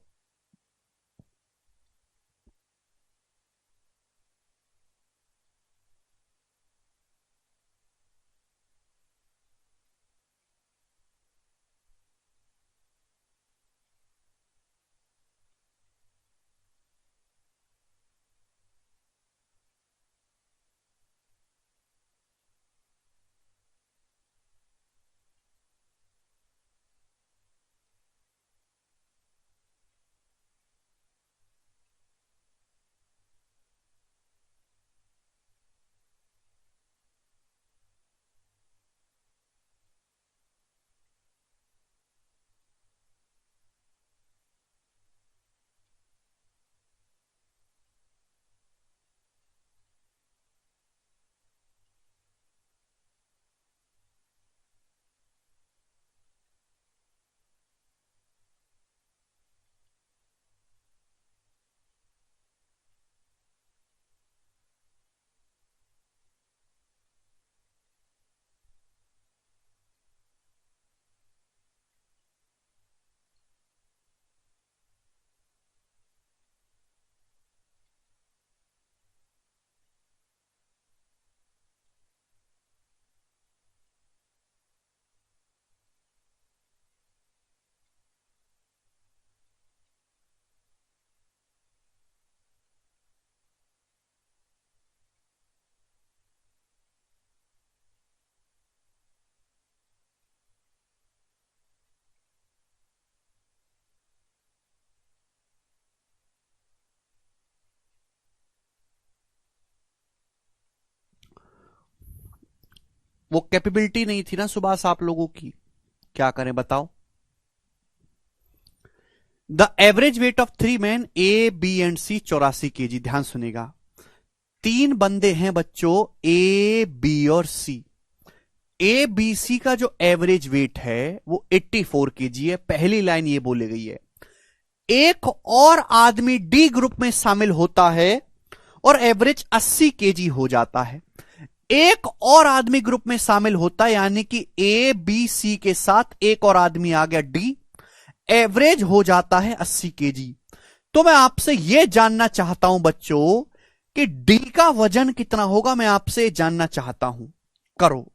वो कैपेबिलिटी नहीं थी ना सुभाष आप लोगों की, क्या करें बताओ। The average weight of 3 man A B and C 84 kg। ध्यान सुनेगा, 3 बंदे हैं बच्चों, ए बी और सी। ए बी सी का जो एवरेज वेट है वो 84 kg है। पहली लाइन ये बोली गई है। एक और आदमी डी ग्रुप में शामिल होता है और एवरेज 80 kg हो जाता है। एक और आदमी ग्रुप में शामिल होता है, यानी कि ए बी सी के साथ एक और आदमी आ गया डी, एवरेज हो जाता है 80 kg। तो मैं आपसे यह जानना चाहता हूं बच्चों कि डी का वजन कितना होगा, मैं आपसे जानना चाहता हूं। करो,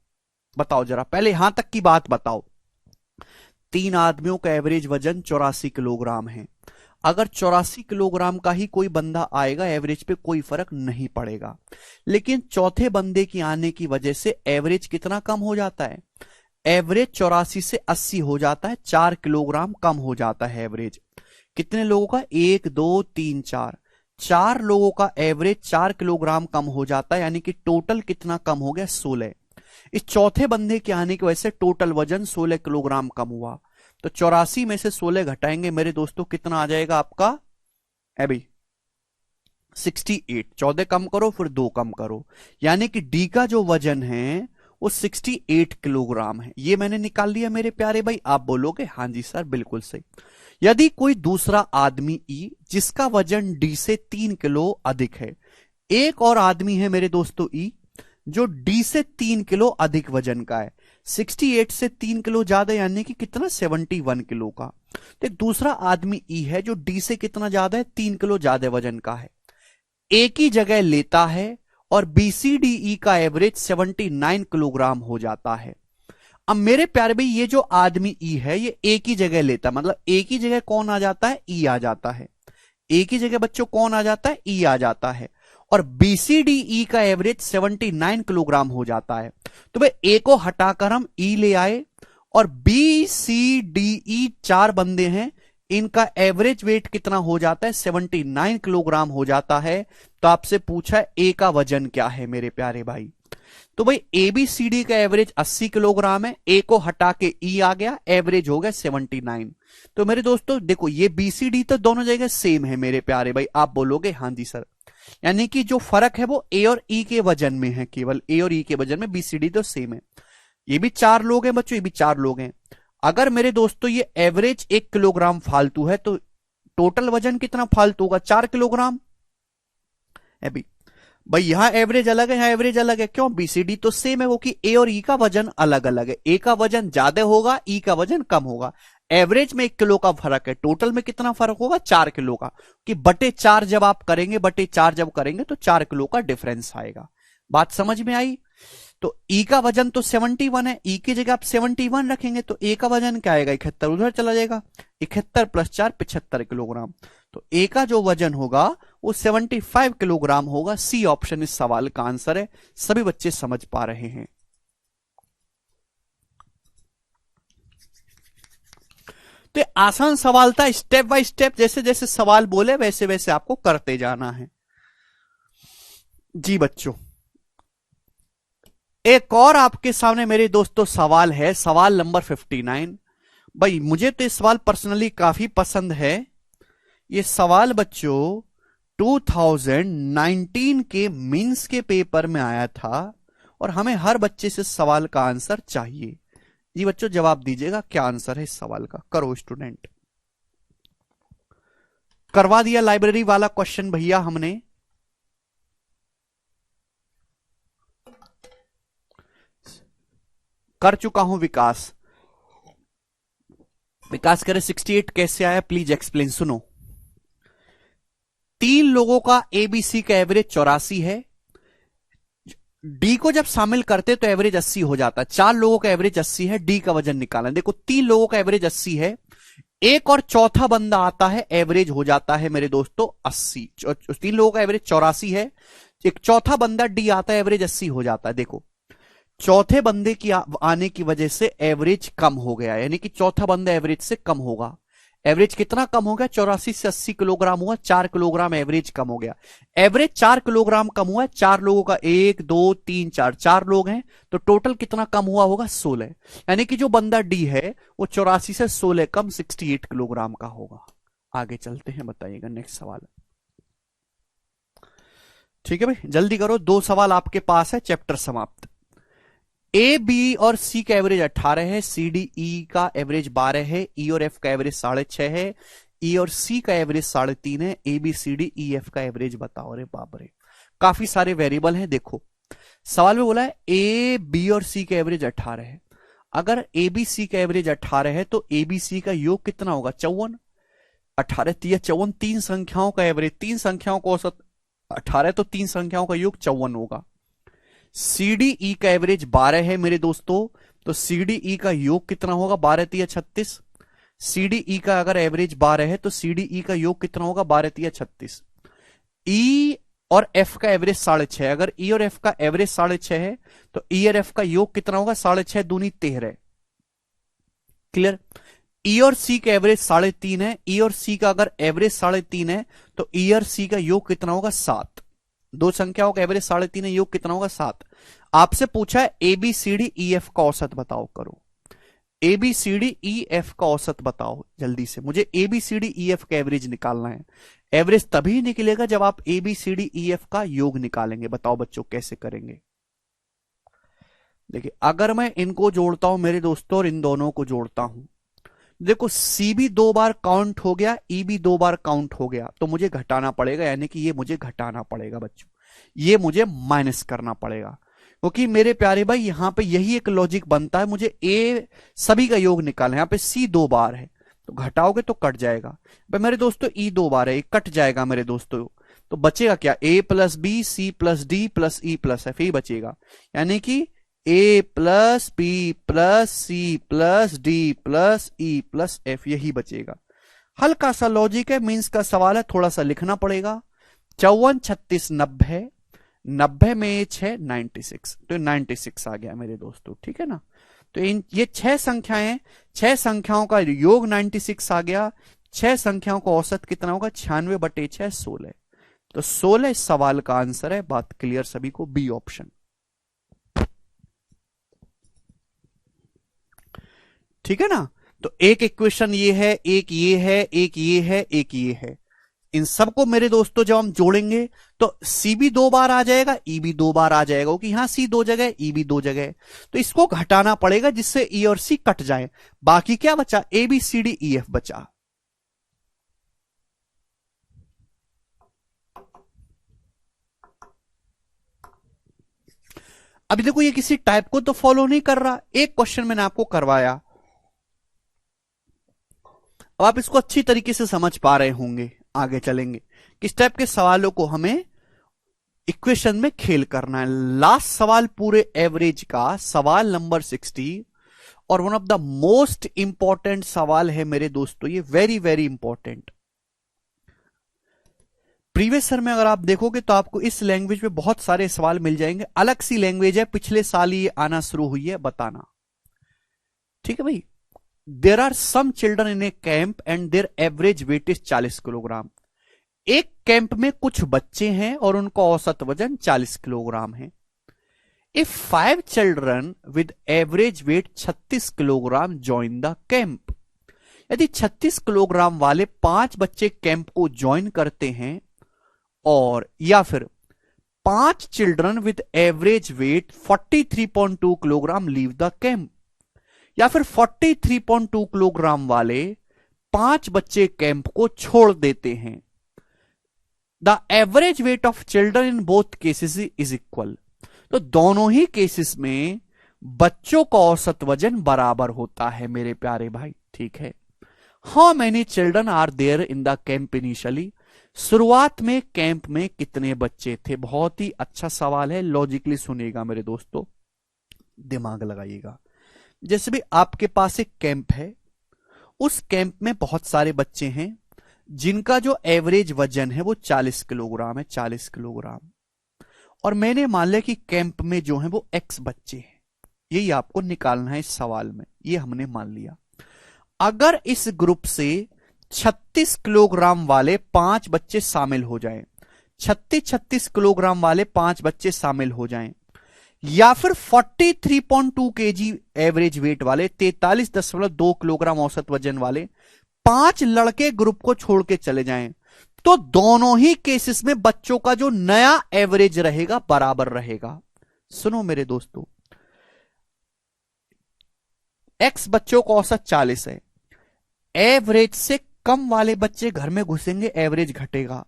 बताओ जरा, पहले यहां तक की बात बताओ। 3 आदमियों का एवरेज वजन 84 किलोग्राम है। अगर 84 किलोग्राम का ही कोई बंदा आएगा, एवरेज पे कोई फर्क नहीं पड़ेगा। लेकिन चौथे बंदे की आने की वजह से एवरेज कितना कम हो जाता है? एवरेज 84 से 80 हो जाता है, 4 किलोग्राम कम हो जाता है एवरेज। कितने लोगों का? 1 2 3 4, 4 लोगों का एवरेज 4 किलोग्राम कम हो जाता है, यानी कि टोटल कितना कम हो गया? 16। इस चौथे बंदे के आने की वजह से टोटल वजन 16 किलोग्राम कम हुआ। तो 84 में से 16 घटाएंगे मेरे दोस्तों, कितना आ जाएगा आपका? अभी 68। 14 कम करो फिर 2 कम करो, यानी कि डी का जो वजन है वो 68 किलोग्राम है। ये मैंने निकाल लिया मेरे प्यारे भाई। आप बोलोगे हाँ जी सर बिल्कुल सही। यदि कोई दूसरा आदमी ई जिसका वजन डी से 3 किलो अधिक है, एक और आदमी है मेरे दोस्तों ई जो डी से 3 किलो अधिक वजन का है, 68 से 3 किलो ज्यादा, यानी कि कितना? 71 किलो का। तो एक दूसरा आदमी ई है जो डी से कितना ज्यादा है? 3 किलो ज्यादा वजन का है, एक ही जगह लेता है और बीसीडीई का एवरेज 79 किलोग्राम हो जाता है। अब मेरे प्यारे भाई ये जो आदमी ई है ये एक ही जगह लेता है, मतलब एक ही जगह कौन आ जाता है? ई आ जाता है। एक ही जगह बच्चों कौन आ जाता है? ई आ जाता है। और बीसीडीई का एवरेज 79 किलोग्राम हो जाता है। तो भाई ए को हटाकर हम ई ले आए, और बीसीडीई 4 बंदे हैं, इनका एवरेज वेट कितना हो जाता है? 79 किलोग्राम हो जाता है। तो आपसे पूछा है ए का वजन क्या है मेरे प्यारे भाई? तो भाई एबीसीडी का एवरेज 80 किलोग्राम है, ए को हटा के ई आ गया, एवरेज हो गया 79। तो मेरे दोस्तों देखो ये बीसीडी तो दोनों जगह सेम है मेरे प्यारे भाई। आप बोलोगे हाँ जी सर, यानी कि जो फर्क है वो ए और ई के वजन में है, केवल ए और ई के वजन में। बीसीडी तो सेम है। ये भी 4 लोग हैं बच्चों, ये भी 4 लोग हैं। अगर मेरे दोस्तों ये एवरेज 1 किलोग्राम फालतू है तो टोटल वजन कितना फालतू होगा? 4 किलोग्राम। अभी भाई यहां एवरेज अलग है, यहां एवरेज अलग है, क्यों? बीसीडी तो सेम है, वो कि ए और ई का वजन अलग अलग है। ए का वजन ज्यादा होगा, ई का वजन कम होगा। एवरेज में 1 किलो का फर्क है, टोटल में कितना फर्क होगा? 4 किलो का, कि बटे 4 जब आप करेंगे, बटे 4 जब करेंगे तो 4 किलो का डिफरेंस आएगा। बात समझ में आई? तो ई का वजन तो 71 है, ई की जगह आप 71 रखेंगे तो ए का वजन क्या आएगा? 71 उधर चला जाएगा, 71 + 4 75 किलोग्राम। तो ए का जो वजन होगा वो 75 किलोग्राम होगा। सी ऑप्शन इस सवाल का आंसर है। सभी बच्चे समझ पा रहे हैं? तो आसान सवाल था, स्टेप बाय स्टेप जैसे जैसे सवाल बोले वैसे वैसे आपको करते जाना है जी बच्चों। एक और आपके सामने मेरे दोस्तों सवाल है, सवाल नंबर 59। भाई मुझे तो ये सवाल पर्सनली काफी पसंद है। ये सवाल बच्चों 2019 के मेंस के पेपर में आया था, और हमें हर बच्चे से सवाल का आंसर चाहिए। ये बच्चों जवाब दीजिएगा क्या आंसर है इस सवाल का। करो स्टूडेंट। करवा दिया लाइब्रेरी वाला क्वेश्चन भैया हमने। कर चुका हूं विकास। विकास करे 68 कैसे आया प्लीज एक्सप्लेन। सुनो, 3 लोगों का एबीसी का एवरेज 84 है। डी को जब शामिल करते तो एवरेज 80 हो जाता है। 4 लोगों का एवरेज 80 है, डी का वजन निकालना। देखो 3 लोगों का एवरेज 80 है, एक और चौथा बंदा आता है, एवरेज हो जाता है मेरे दोस्तों 80। 3 लोगों का एवरेज 84 है, एक चौथा बंदा डी आता है, एवरेज 80 हो जाता है। देखो चौथे बंदे की आने की वजह से एवरेज कम हो गया, यानी कि चौथा बंदा एवरेज से कम होगा। एवरेज कितना कम हो गया? 84 से 80 किलोग्राम हुआ, 4 किलोग्राम एवरेज कम हो गया। एवरेज 4 किलोग्राम कम हुआ है। 4 लोगों का 1 2 3 4, 4 लोग हैं तो टोटल कितना कम हुआ होगा? 16। यानी कि जो बंदा डी है वो 84 से 16 कम 68 किलोग्राम का होगा। आगे चलते हैं, बताइएगा नेक्स्ट सवाल। ठीक है भाई जल्दी करो, 2 सवाल आपके पास है, चैप्टर समाप्त। ए बी और सी का एवरेज 18 है, सी डी ई का एवरेज 12 है, ई और एफ का एवरेज 6.5 है, ई और सी का एवरेज 3.5 है, A B C D E F का एवरेज बताओ। अरे बाप रे, काफी सारे वेरिएबल हैं। देखो सवाल में बोला है ए बी और सी का एवरेज 18 है। अगर ए बी सी का एवरेज 18 है तो ए बी सी का योग कितना होगा? 54। 18 3 54, 3 संख्याओं का एवरेज, 3 संख्याओं का औसत 18 तो 3 संख्याओं का योग 54 होगा। सी डी ई का एवरेज 12 है मेरे दोस्तों, तो सी डी ई का योग कितना होगा? 12 तिया 36। सी डी ई का अगर एवरेज 12 है तो सी डी ई का योग कितना होगा? 12 तिया 36। ई और एफ का एवरेज 6.5। अगर ई और एफ का एवरेज 6.5 है तो ई और एफ का योग कितना होगा? 6.5 दूनी 13। क्लियर? ई और सी का एवरेज 3.5 है। ई और सी का अगर एवरेज 3.5 है तो ई और सी का योग कितना होगा? 7। दो संख्याओं का एवरेज 3.5 है, योग कितना होगा? 7। आपसे पूछा है A B C D E F का औसत बताओ, करो। A B C D E F का औसत बताओ जल्दी से, मुझे A B C D E F का एवरेज निकालना है। एवरेज तभी निकलेगा जब आप A B C D E F का योग निकालेंगे। बताओ बच्चों कैसे करेंगे? देखिए, अगर मैं इनको जोड़ता हूं मेरे दोस्तों और इन दोनों को जोड़ता हूं, देखो सी भी 2 बार काउंट हो गया, ई भी 2 बार काउंट हो गया, तो मुझे घटाना पड़ेगा, यानी कि ये मुझे घटाना पड़ेगा बच्चों, ये मुझे माइनस करना पड़ेगा। क्योंकि मेरे प्यारे भाई यहां पे यही एक लॉजिक बनता है, मुझे ए सभी का योग निकालना है। यहां पे सी 2 बार है तो घटाओगे तो कट जाएगा। भाई मेरे दोस्तों ई 2 बार है, कट जाएगा मेरे दोस्तों, तो बचेगा क्या? A plus b c plus d plus e plus f, ही बचेगा। यानी कि a plus b plus c plus d plus e plus f, यही बचेगा। हल्का सा लॉजिक है, मींस का सवाल है, थोड़ा सा लिखना पड़ेगा। 54 36 90, 90 में 6 96, तो 96 आ गया मेरे दोस्तों, ठीक है ना। तो ये 6 संख्याएं, 6 संख्याओं का योग 96 आ गया। 6 संख्याओं का औसत कितना होगा? 96/6 16। तो 16 इस सवाल का आंसर है। बात क्लियर सभी को? बी ऑप्शन, ठीक है ना। तो एक इक्वेशन ये है, एक ये है, एक ये है, एक ये है। इन सबको मेरे दोस्तों जब हम जोड़ेंगे तो सी भी 2 बार आ जाएगा, ई भी 2 बार आ जाएगा, क्योंकि यहां सी 2 जगह, ई भी 2 जगह, तो इसको घटाना पड़ेगा जिससे ई और सी कट जाए। बाकी क्या बचा? A B C D E F बचा। अभी देखो ये किसी टाइप को तो फॉलो नहीं कर रहा। एक क्वेश्चन मैंने आपको करवाया, अब आप इसको अच्छी तरीके से समझ पा रहे होंगे। आगे चलेंगे, किस टाइप के सवालों को हमें इक्वेशन में खेल करना है। लास्ट सवाल पूरे एवरेज का, सवाल नंबर 60, और one of the most important सवाल है मेरे दोस्तों ये, very very important. Previous year में अगर आप देखोगे तो आपको इस लैंग्वेज में बहुत सारे सवाल मिल जाएंगे। अलग सी लैंग्वेज है, पिछले साल ही आना शुरू हुई है, बताना, ठीक है भाई। There are some children in a camp and their average weight is 40 kilogram. एक कैंप में कुछ बच्चे हैं और उनका औसत वजन 40 किलोग्राम है। If 5 children with average weight 36 kilogram join the camp, यदि 36 किलोग्राम वाले 5 बच्चे कैंप को ज्वाइन करते हैं, और या फिर 5 children with average weight 43.2 kilogram leave the camp, या फिर 43.2 किलोग्राम वाले 5 बच्चे कैंप को छोड़ देते हैं, the average weight of children in both cases is equal. तो दोनों ही केसेस में बच्चों का औसत वजन बराबर होता है मेरे प्यारे भाई, ठीक है। How many children are there in the camp initially, शुरुआत में कैंप में कितने बच्चे थे। बहुत ही अच्छा सवाल है, लॉजिकली सुनिएगा मेरे दोस्तों, दिमाग लगाइएगा। जैसे भी आपके पास एक कैंप है, उस कैंप में बहुत सारे बच्चे हैं जिनका जो एवरेज वजन है वो 40 किलोग्राम है, 40 किलोग्राम। और मैंने मान लिया कि कैंप में जो है वो एक्स बच्चे हैं, यही आपको निकालना है इस सवाल में, ये हमने मान लिया। अगर इस ग्रुप से 36 किलोग्राम वाले 5 बच्चे शामिल हो जाएं, 36 किलोग्राम वाले 5 बच्चे शामिल हो जाएं, या फिर 43.2 केजी एवरेज वेट वाले 43.2 किलोग्राम औसत वजन वाले 5 लड़के ग्रुप को छोड़ के चले जाएं, तो दोनों ही केसेस में बच्चों का जो नया एवरेज रहेगा बराबर रहेगा। सुनो मेरे दोस्तों, एक्स बच्चों का औसत 40 है, एवरेज से कम वाले बच्चे घर में घुसेंगे, एवरेज घटेगा,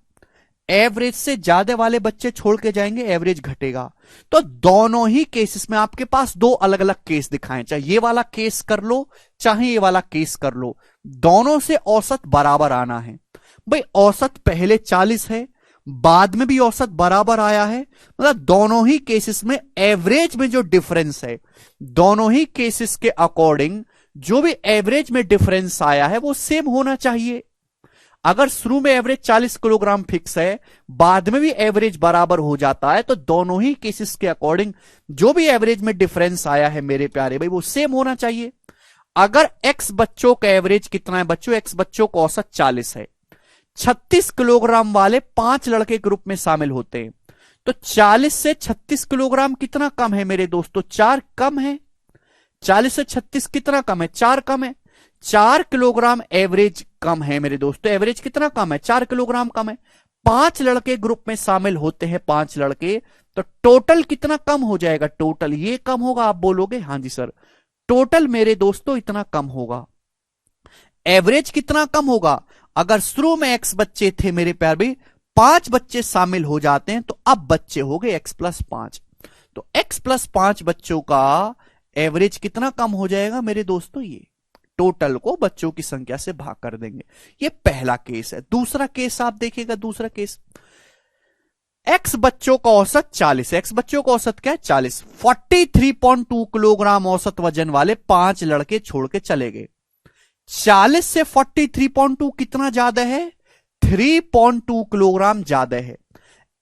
एवरेज से ज्यादा वाले बच्चे छोड़ के जाएंगे, एवरेज घटेगा। तो दोनों ही केसेस में आपके पास 2 अलग अलग केस दिखाएं, चाहे ये वाला केस कर लो चाहे ये वाला केस कर लो, दोनों से औसत बराबर आना है। भाई औसत पहले 40 है, बाद में भी औसत बराबर आया है, मतलब दोनों ही केसेस में एवरेज में जो डिफरेंस है, दोनों ही केसेस के अकॉर्डिंग जो भी एवरेज में डिफरेंस आया है वो सेम होना चाहिए। अगर शुरू में एवरेज 40 किलोग्राम फिक्स है, बाद में भी एवरेज बराबर हो जाता है, तो दोनों ही केसेस के अकॉर्डिंग जो भी एवरेज में डिफरेंस आया है मेरे प्यारे भाई वो सेम होना चाहिए। अगर एक्स बच्चों का एवरेज कितना है बच्चों, एक्स बच्चों का औसत 40 है, 36 किलोग्राम वाले 5 लड़के ग्रुप में शामिल होते हैं, तो 40 से 36 किलोग्राम कितना कम है मेरे दोस्तों, 4 कम है। 40 से 36 कितना कम है, 4 कम है। 4 किलोग्राम एवरेज कम है मेरे दोस्तों, एवरेज कितना कम है, 4 किलोग्राम कम है। 5 लड़के ग्रुप में शामिल होते हैं, 5 लड़के, तो टोटल कितना कम हो जाएगा, टोटल ये कम होगा। आप बोलोगे हाँ जी सर, टोटल मेरे दोस्तों इतना कम होगा। एवरेज कितना कम होगा, अगर शुरू में एक्स बच्चे थे मेरे प्यार भाई, 5 बच्चे शामिल हो जाते हैं तो अब बच्चे हो गए एक्स प्लस 5, तो एक्स प्लस 5 बच्चों का एवरेज कितना कम हो जाएगा मेरे दोस्तों, ये टोटल को बच्चों की संख्या से भाग कर देंगे। ये पहला केस है। दूसरा केस आप देखिएगा, दूसरा केस, एक्स बच्चों का औसत 40, एक्स बच्चों का औसत क्या है 40, 43.2 किलोग्राम औसत वजन वाले 5 लड़के छोड़ के चले गए। 40 से 43.2 कितना ज्यादा है, 3.2 किलोग्राम ज्यादा है।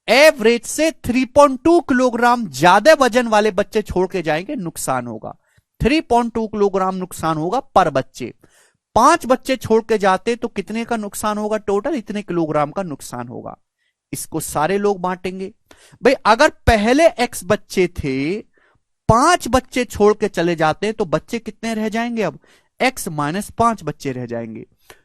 एवरेज से 3.2 किलोग्राम ज्यादा वजन वाले बच्चे छोड़ के जाएंगे, नुकसान होगा। 3.2 किलोग्राम नुकसान होगा पर बच्चे। 5 बच्चे छोड़ के जाते तो कितने का नुकसान होगा, टोटल इतने किलोग्राम का नुकसान होगा। इसको सारे लोग बांटेंगे भाई। अगर पहले एक्स बच्चे थे, 5 बच्चे छोड़ के चले जाते तो बच्चे कितने रह जाएंगे, अब एक्स माइनस 5 बच्चे रह जाएंगे।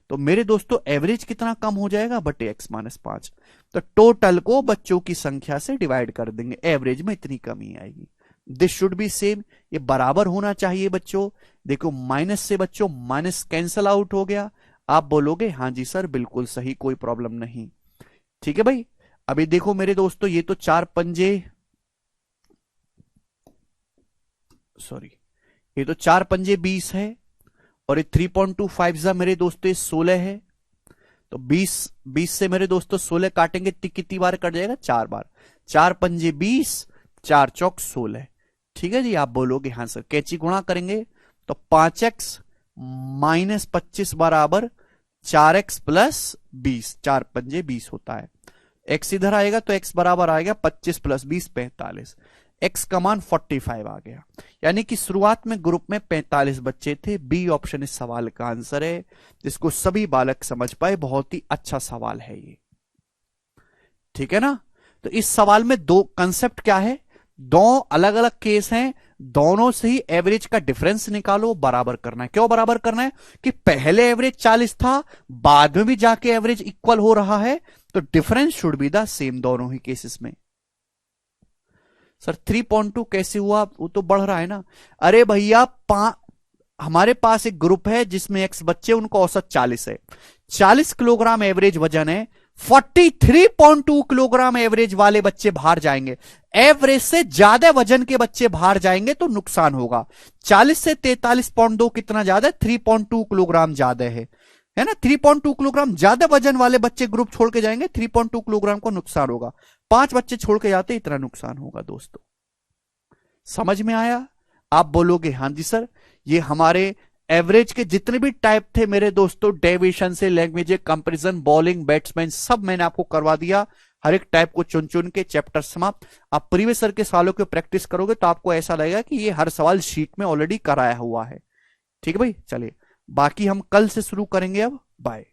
तो मेरे दोस्तों एवरेज कितना कम हो जाएगा, बटे एक्स माइनस 5। तो टोटल को बच्चों की संख्या से डिवाइड कर देंगे, एवरेज में इतनी कमी आएगी। दिस शुड बी सेम, ये बराबर होना चाहिए बच्चों। देखो माइनस से बच्चों माइनस कैंसल आउट हो गया। आप बोलोगे हाँ जी सर बिल्कुल सही, कोई प्रॉब्लम नहीं। ठीक है भाई। अभी देखो मेरे दोस्तों, ये तो 4 पंजे, सॉरी, ये तो 4 पंजे 20 है, और ये 3.25 मेरे दोस्तों ये 16 है। तो 20 से मेरे दोस्तों 16 काटेंगे तो कितनी बार कट जाएगा, 4 बार। 4 पंजे 20, 4 चौक 16। ठीक है जी। आप बोलोगे हाँ सर, कैची गुणा करेंगे तो 5x माइनस 25 बराबर 4x प्लस 20, 4 पंजे 20 होता है। x इधर आएगा तो x बराबर आएगा 25 प्लस 20 45, x का मान 45 आ गया। यानी कि शुरुआत में ग्रुप में 45 बच्चे थे। बी ऑप्शन इस सवाल का आंसर है, जिसको सभी बालक समझ पाए। बहुत ही अच्छा सवाल है ये, ठीक है ना। तो इस सवाल में दो कंसेप्ट क्या है, दो अलग अलग केस हैं, दोनों से ही एवरेज का डिफरेंस निकालो, बराबर करना है। क्यों बराबर करना है, कि पहले एवरेज 40 था, बाद में भी जाके एवरेज इक्वल हो रहा है, तो difference should be the same दोनों ही केसेस में। सर 3.2 कैसे हुआ, वो तो बढ़ रहा है ना। अरे भैया हमारे पास एक ग्रुप है जिसमें एक्स बच्चे, उनका औसत 40 है, 40 किलोग्राम एवरेज वजन है, 43.2 किलोग्राम एवरेज वाले बच्चे बाहर जाएंगे। एवरेज से ज्यादा वजन के बच्चे बाहर जाएंगे तो नुकसान होगा। 40 से 43.2 कितना ज्यादा है, 3.2 किलोग्राम ज्यादा है ना। 3.2 किलोग्राम ज्यादा वजन वाले बच्चे ग्रुप छोड़ के जाएंगे, 3.2 किलोग्राम को नुकसान होगा। 5 बच्चे छोड़ के जाते इतना नुकसान होगा। दोस्तों समझ में आया। आप बोलोगे हाँ जी सर, ये हमारे एवरेज के जितने भी टाइप थे मेरे दोस्तों, डेविएशन से लैंग्वेज, कंपैरिजन, बॉलिंग, बैट्समैन, सब मैंने आपको करवा दिया। हर एक टाइप को चुन चुन के चैप्टर समाप्त। आप प्रीवियस ईयर के सालों की प्रैक्टिस करोगे तो आपको ऐसा लगेगा कि ये हर सवाल शीट में ऑलरेडी कराया हुआ है। ठीक है भाई, चलिए बाकी हम कल से शुरू करेंगे। अब बाय।